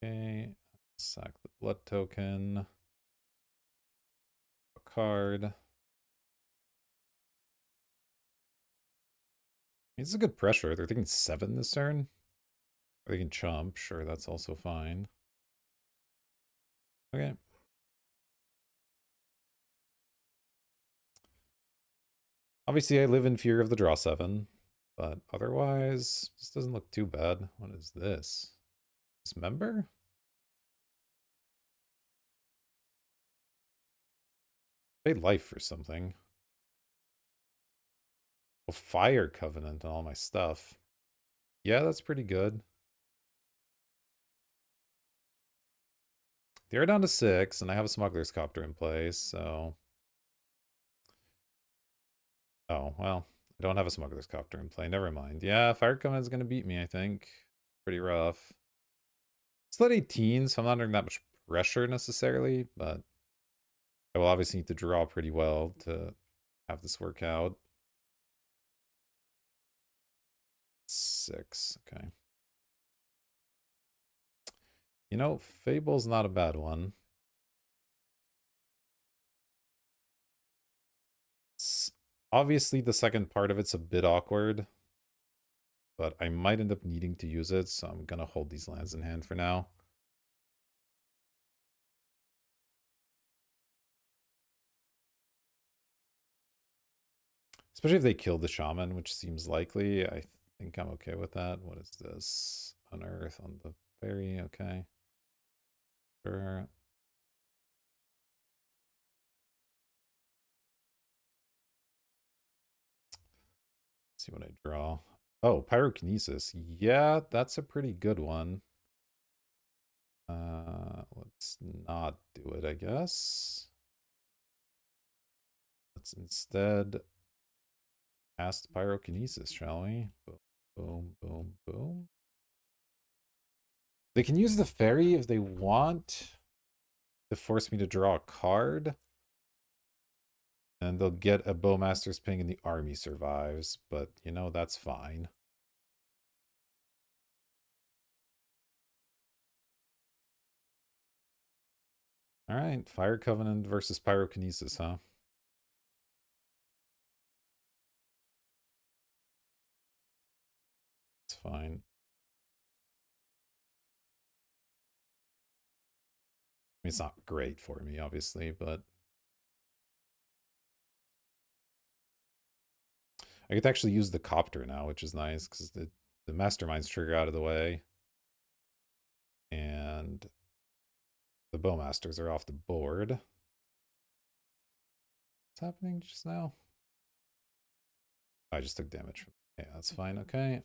Okay, sack the blood token. A card. It's a good pressure. They're taking 7 this turn. Or they can chump. Sure, that's also fine. Okay. Obviously, I live in fear of the draw 7. But otherwise, this doesn't look too bad. What is this? Dismember? Pay life for something. Oh, Fire Covenant and all my stuff. Yeah, that's pretty good. They're down to 6, and I have a Smuggler's Copter in place, so... Oh, well, I don't have a Smuggler's Copter in play. Never mind. Yeah, Fire Covenant's gonna beat me, I think. Pretty rough. It's at 18, so I'm not under that much pressure necessarily, but I will obviously need to draw pretty well to have this work out. 6, okay. You know, Fable's not a bad one. Obviously, the second part of it's a bit awkward, but I might end up needing to use it, so I'm gonna hold these lands in hand for now. Especially if they kill the shaman, which seems likely. I think I'm okay with that. What is this? Unearth on the fairy, okay. Sure. Let's see what I draw. Oh, Pyrokinesis. Yeah, that's a pretty good one. Let's not do it, I guess. Let's instead cast Pyrokinesis, shall we? Boom, boom, boom, boom. They can use the fairy if they want to force me to draw a card. And they'll get a Bowmaster's Ping and the army survives, but you know, that's fine. Alright, Fire Covenant versus Pyrokinesis, huh? It's fine. I mean, it's not great for me, obviously, but I get to actually use the Copter now, which is nice, because the Mastermind's trigger out of the way. And the Bowmasters are off the board. What's happening just now? I just took damage from... Yeah, that's fine, okay.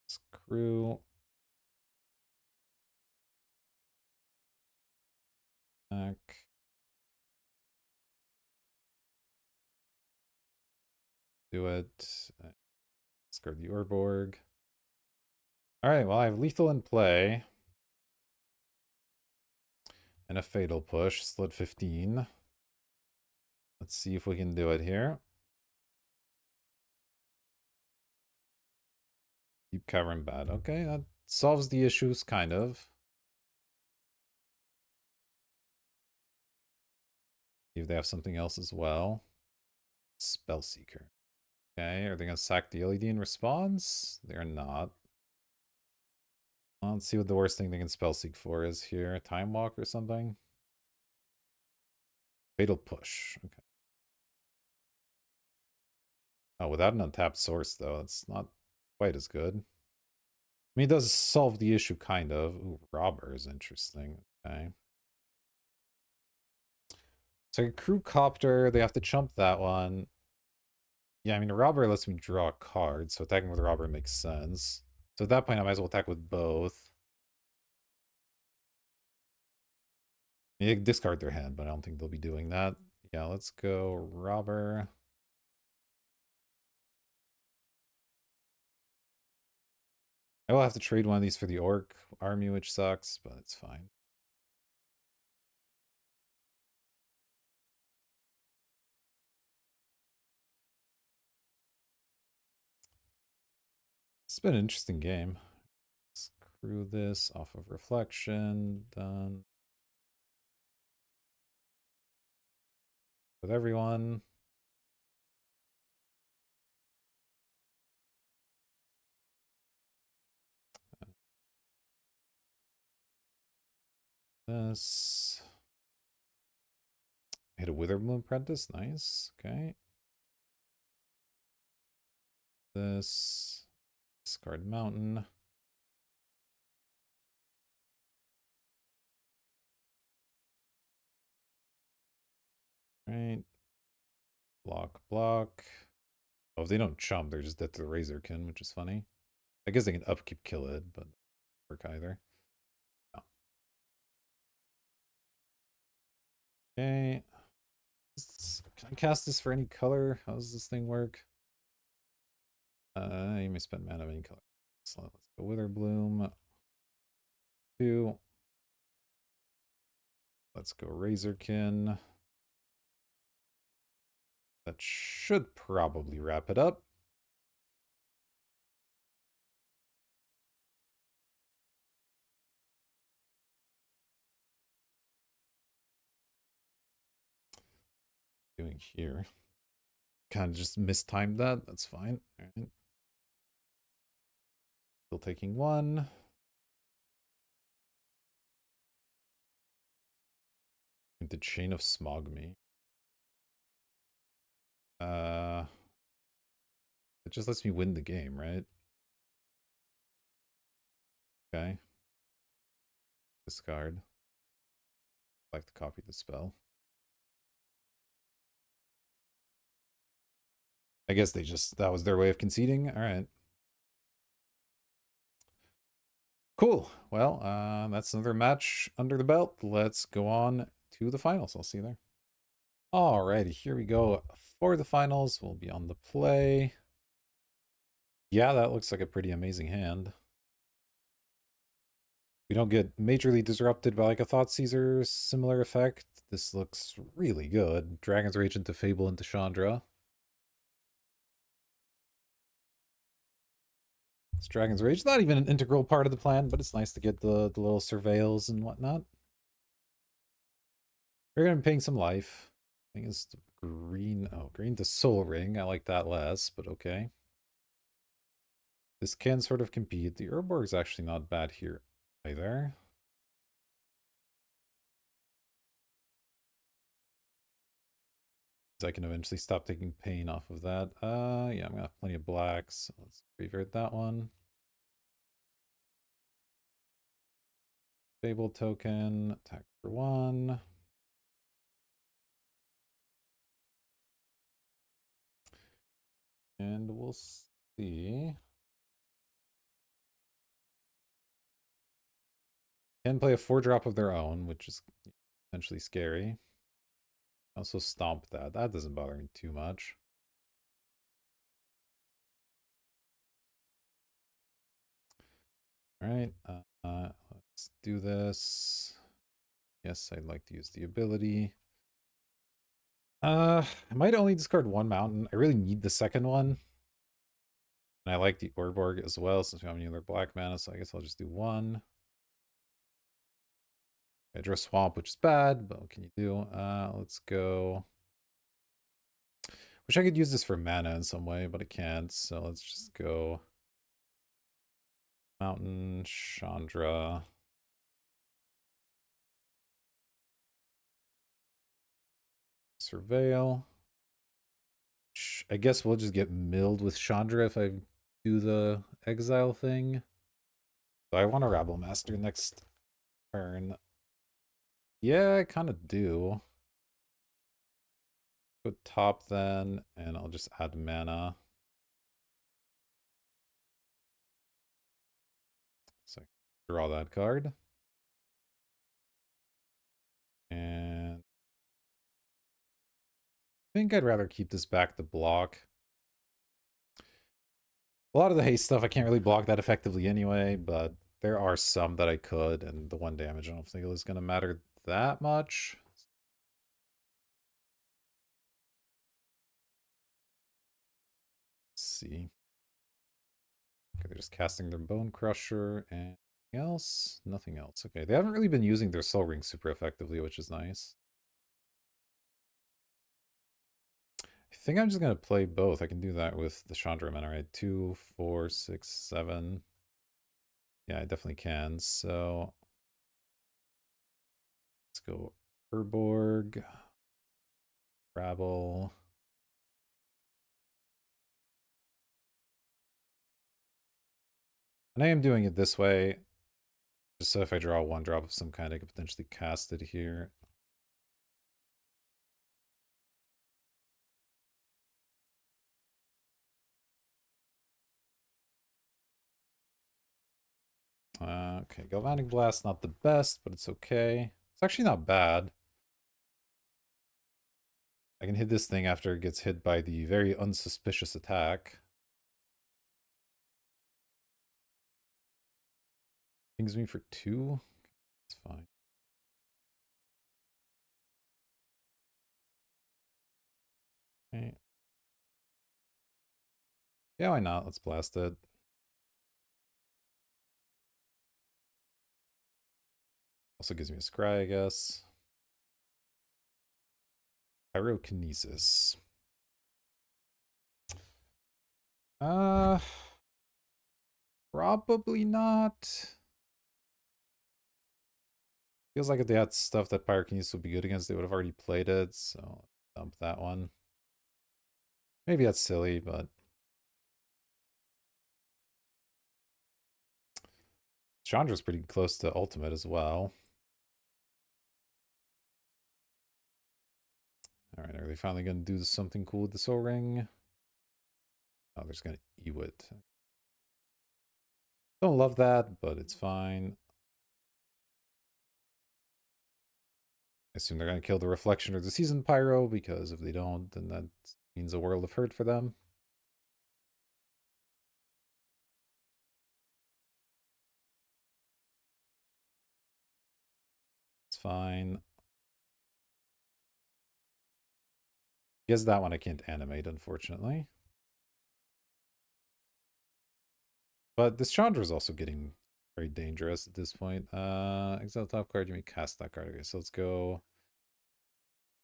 Screw. Back. Do it. Discard the Orborg. Alright, well, I have lethal in play. And a fatal push. Slid 15. Let's see if we can do it here. Keep covering bad. Okay, that solves the issues, kind of. See if they have something else as well. Spellseeker. Okay, are they going to sack the LED in response? They're not. Let's see what the worst thing they can spellseek for is here. Time Walk or something? Fatal Push. Okay. Oh, without an untapped source, though, it's not quite as good. I mean, it does solve the issue, kind of. Ooh, Robber is interesting. Okay. So Crew Copter, they have to chump that one. Yeah, I mean, a Robber lets me draw a card, so attacking with a Robber makes sense. So at that point, I might as well attack with both. They discard their hand, but I don't think they'll be doing that. Yeah, let's go Robber. I will have to trade one of these for the Orc army, which sucks, but it's fine. It's been an interesting game. Screw this off of Reflection. Done. With everyone. This. Hit a Witherbloom Apprentice. Nice. Okay. This. Discard Mountain. Right. Block, block. Oh, if they don't chump, they're just dead to the Razorkin, which is funny. I guess they can upkeep kill it, but work either. No. Okay. Can I cast this for any color? How does this thing work? You may spend mana of any color. So let's go Witherbloom. 2. Let's go Razorkin. That should probably wrap it up. Doing here. Kind of just mistimed that. That's fine. All right. Still taking 1. The Chain of Smog me. It just lets me win the game, right? Okay. Discard. I'd like to copy the spell. I guess they just, that was their way of conceding. All right. Cool. Well, that's another match under the belt. Let's go on to the finals. I'll see you there. Alrighty, here we go. For the finals, we'll be on the play. Yeah, that looks like a pretty amazing hand. We don't get majorly disrupted by like a Thoughtseizer similar effect. This looks really good. Dragon's Rage into Fable into Chandra. It's Dragon's Rage. Not even an integral part of the plan, but it's nice to get the little surveils and whatnot. We're going to be paying some life. I think it's green. Oh, green to Soul Ring. I like that less, but okay. This can sort of compete. The Urborg is actually not bad here either. I can eventually stop taking pain off of that. Yeah, I'm gonna have plenty of blacks. So let's revert that one. Fable token, attack for 1. And we'll see. Can play a 4-drop of their own, which is potentially scary. Also stomp that. That doesn't bother me too much. All right, let's do this. Yes, I'd like to use the ability. I might only discard one mountain. I really need the second one. And I like the Orborg as well, since we have any other black mana, so I guess I'll just do one. I draw Swamp, which is bad, but what can you do? Let's go. Wish I could use this for mana in some way, but I can't, so let's just go Mountain, Chandra. Surveil. I guess we'll just get milled with Chandra if I do the exile thing. So I want a Rabble Master next turn. Yeah, I kind of do. Go top then, and I'll just add mana. So draw that card. And I think I'd rather keep this back to block. A lot of the haste stuff I can't really block that effectively anyway, but there are some that I could, and the one damage I don't think is going to matter that much. Let's see. Okay, they're just casting their Bone Crusher and anything else? Nothing else. Okay, they haven't really been using their Soul Ring super effectively, which is nice. I think I'm just going to play both. I can do that with the Chandra mana, right? 2, 4, 6, 7. Yeah, I definitely can. So let's go Urborg, Rabble. And I am doing it this way, just so if I draw one drop of some kind, I could potentially cast it here. Okay, Galvanic Blast, not the best, but it's okay. It's actually not bad. I can hit this thing after it gets hit by the very unsuspicious attack. Pings me for 2. It's fine. Okay. Yeah, why not? Let's blast it. Also gives me a scry, I guess. Pyrokinesis. Uh, Probably not. Feels like if they had stuff that Pyrokinesis would be good against, they would have already played it, so dump that one. Maybe that's silly, but Chandra's pretty close to ultimate as well. Alright, are they finally going to do something cool with the Soul Ring? Oh, they're just going to Ewit. Don't love that, but it's fine. I assume they're going to kill the Reflection or the Seasoned Pyro, because if they don't, then that means a world of hurt for them. It's fine. Guess that one I can't animate, unfortunately. But this Chandra is also getting very dangerous at this point. Exile top card, you may cast that card. Okay, so let's go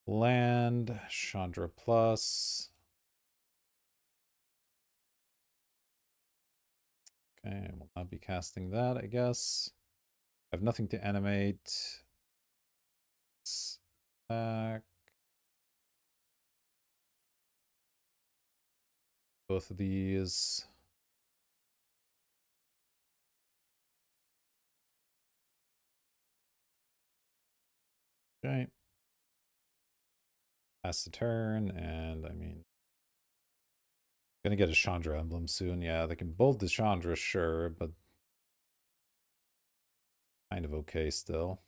land, Chandra plus. Okay, I will not be casting that, I guess. I have nothing to animate. Back. Both of these. Okay. Pass the turn, and I mean, gonna get a Chandra emblem soon. Yeah, they can bolt the Chandra, sure, but kind of okay still.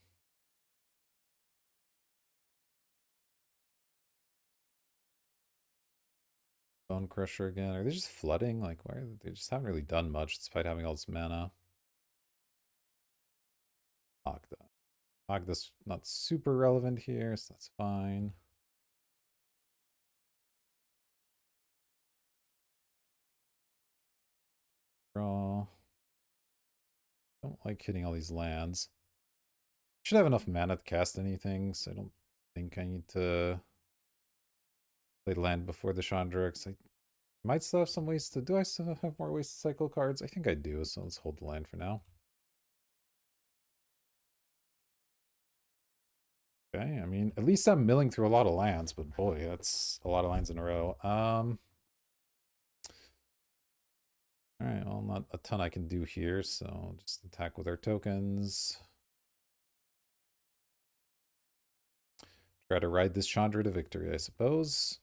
Bone Crusher again. Are they just flooding? Like, why are they just haven't really done much despite having all this mana? Magda's not super relevant here, so that's fine. Draw. Don't like hitting all these lands. Should have enough mana to cast anything, so I don't think I need to play land before the Chandrax. I might still have some ways to... Do I still have more ways to cycle cards? I think I do, so let's hold the land for now. Okay, I mean, at least I'm milling through a lot of lands, but boy, that's a lot of lands in a row. Alright, well, not a ton I can do here, so just attack with our tokens. Try to ride this Chandra to victory, I suppose.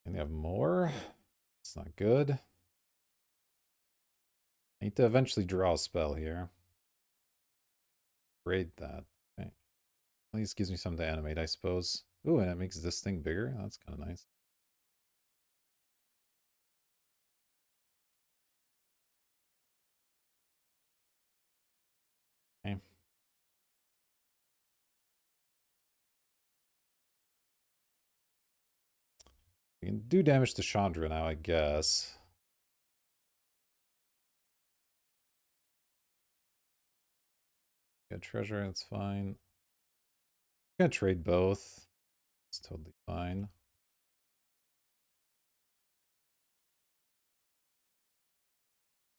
And they have more. It's not good. I need to eventually draw a spell here. Raid that. Okay. At least gives me something to animate, I suppose. Ooh, and it makes this thing bigger. That's kind of nice. Okay. We can do damage to Chandra now, I guess. Get treasure, that's fine. I'm gonna trade both. It's totally fine.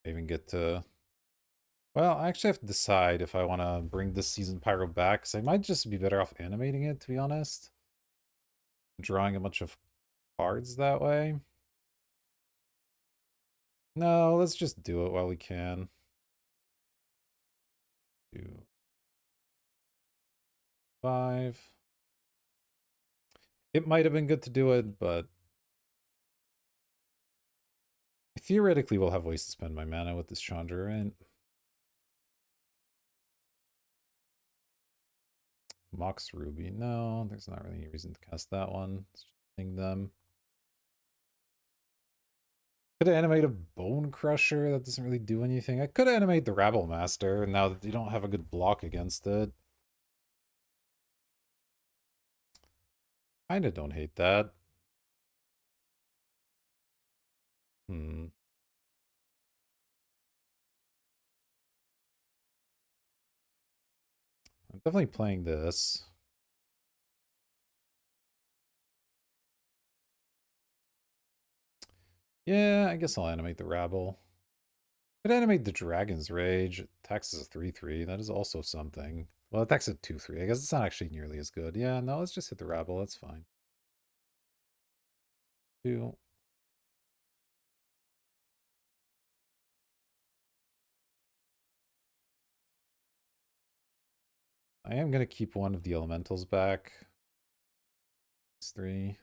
I even get to... Well, I actually have to decide if I want to bring this season Pyro back, because I might just be better off animating it, to be honest. Drawing a bunch of cards that way. No, let's just do it while we can. 2, 5. It might have been good to do it, but I theoretically will have ways to spend my mana with this Chandra, right? Mox Ruby. No, there's not really any reason to cast that one. Let's just ping them. Could animate a Bone Crusher. That doesn't really do anything. I could animate the Rabble Master now that you don't have a good block against it. Kinda don't hate that. Hmm. I'm definitely playing this. Yeah, I guess I'll animate the Rabble. Could animate the Dragon's Rage. It attacks as a 3/3. That is also something. Well, it attacks at 2/3. I guess it's not actually nearly as good. Yeah, no, let's just hit the Rabble. That's fine. 2. I am going to keep one of the elementals back. It's 3.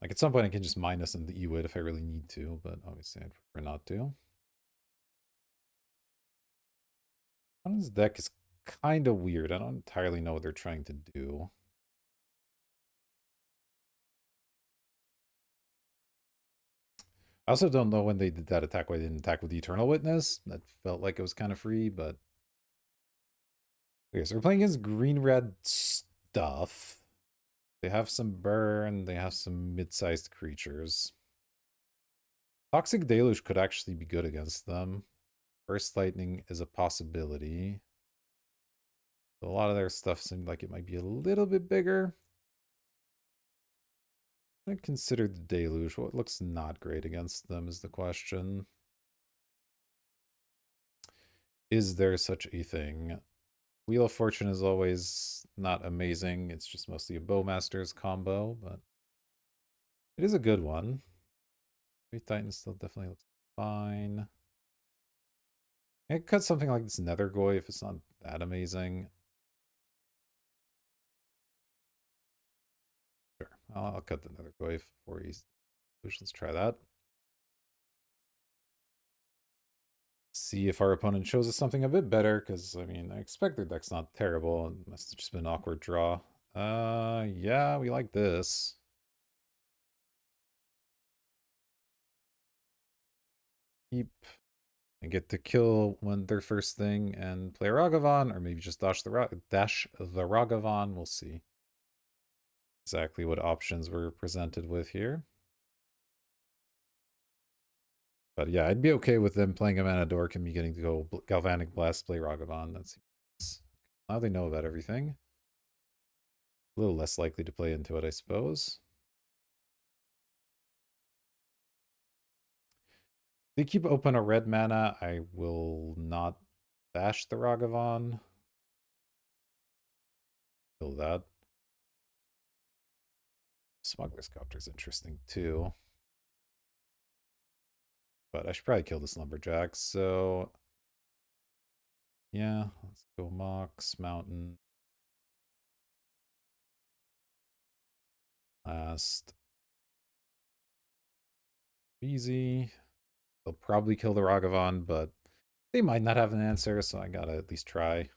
Like, at some point I can just minus and the Ewit if I really need to, but obviously I'd prefer not to. This deck is kind of weird. I don't entirely know what they're trying to do. I also don't know when they did that attack, why they didn't attack with the Eternal Witness. That felt like it was kind of free, but... Okay, so we're playing against green-red stuff. They have some burn, they have some mid-sized creatures. Toxic Deluge could actually be good against them. Burst Lightning is a possibility. A lot of their stuff seemed like it might be a little bit bigger. I consider the Deluge. What looks not great against them is the question. Is there such a thing? Wheel of Fortune is always not amazing. It's just mostly a Bowmaster's combo, but it is a good one. Great Titan still definitely looks fine. I could cut something like this Nethergoy if it's not that amazing. Sure, I'll cut the Nethergoy before he's... Let's try that. See if our opponent shows us something a bit better, because, I mean, I expect their deck's not terrible. It must have just been an awkward draw. Yeah, we like this. Keep and get to kill when their first thing and play Ragavan, or maybe just dash the Ragavan. We'll see exactly what options we're presented with here. But yeah, I'd be okay with them playing a Mana Dork and me getting to go Galvanic Blast, play Ragavan. That's now they know about everything. A little less likely to play into it, I suppose. They keep open a red mana. I will not dash the Ragavan. Kill that. Smuggler's Copter is interesting too. But I should probably kill this Lumberjack. So yeah, let's go Mox, Mountain. Last. Easy. They'll probably kill the Ragavan, but they might not have an answer, so I gotta at least try.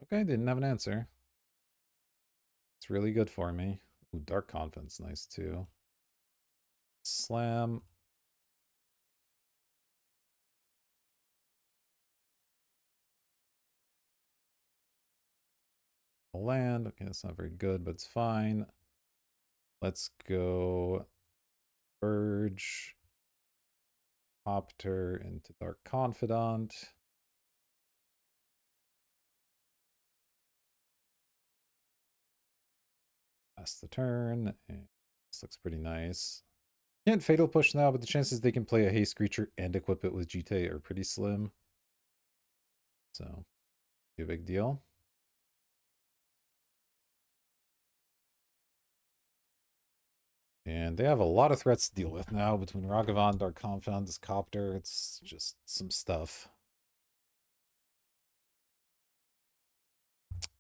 Okay, didn't have an answer. It's really good for me. Ooh, Dark Confidence, nice too. Slam. Land. Okay, that's not very good, but it's fine. Let's go Urge. Copter into Dark Confidant. Pass the turn. And this looks pretty nice. Can't Fatal Push now, but the chances they can play a Haste creature and equip it with GT are pretty slim. So, be a big deal. And they have a lot of threats to deal with now between Ragavan, Dark Confidant, this Copter. It's just some stuff.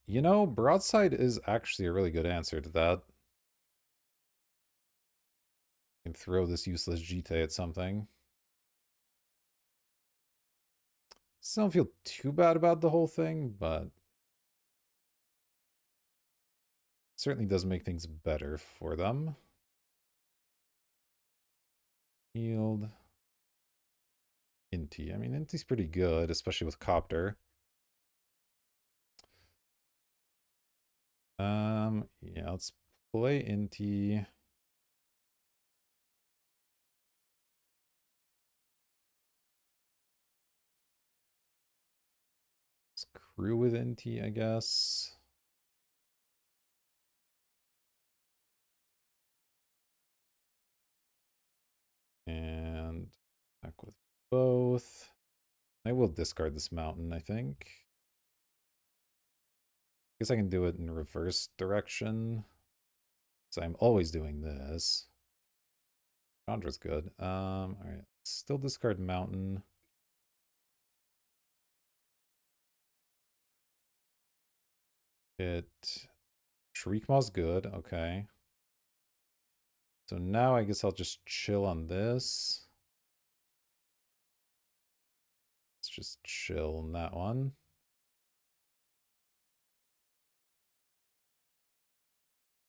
You know, Broadside is actually a really good answer to that. You can throw this useless GT at something. Still don't feel too bad about the whole thing, but certainly does make things better for them. Yield. Inti. I mean, Inti's pretty good, especially with Copter. Yeah, let's play Inti. Screw with Inti, I guess. And back with both. I will discard this mountain, I think. Guess I can do it in reverse direction. So I'm always doing this. Chandra's good. Alright. Still discard mountain. It Shriekmaw's good, okay. So now I guess I'll just chill on this. Let's just chill on that one.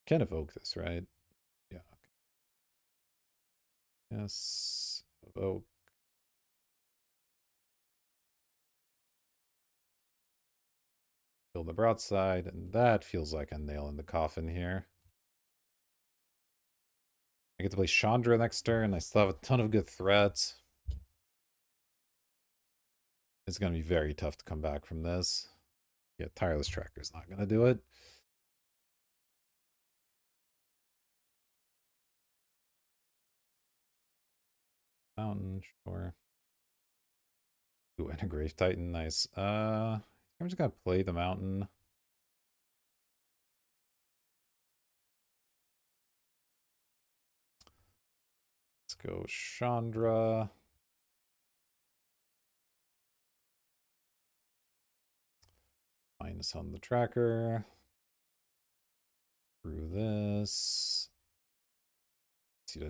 Can evoke this, right? Yeah. Okay. Yes. Evoke. Kill the broadside, and that feels like a nail in the coffin here. I get to play Chandra next turn. I still have a ton of good threats. It's going to be very tough to come back from this. Yeah, Tireless Tracker is not going to do it. Mountain, sure. Ooh, and a Grave Titan, nice. I'm just going to play the Mountain. Let's go Chandra. Minus on the tracker. Through this.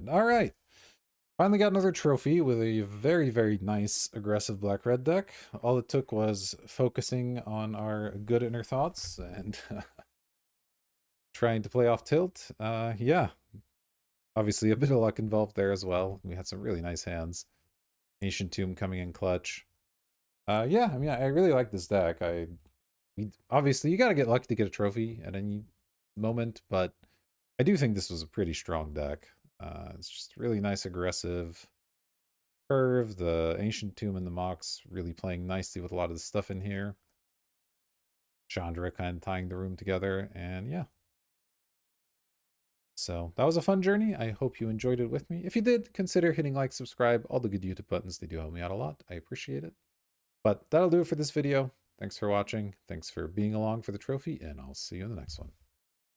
All right. Finally got another trophy with a very, very nice aggressive black-red deck. All it took was focusing on our good inner thoughts and trying to play off tilt. Yeah, obviously a bit of luck involved there as well. We had some really nice hands. Ancient Tomb coming in clutch. Yeah, I mean, I really like this deck. Obviously you got to get lucky to get a trophy at any moment, but I do think this was a pretty strong deck. It's just really nice aggressive curve. The Ancient Tomb and the Mox really playing nicely with a lot of the stuff in here. Chandra kind of tying the room together, and yeah. So that was a fun journey. I hope you enjoyed it with me. If you did, consider hitting like, subscribe, all the good YouTube buttons. They do help me out a lot. I appreciate it. But that'll do it for this video. Thanks for watching. Thanks for being along for the trophy, and I'll see you in the next one.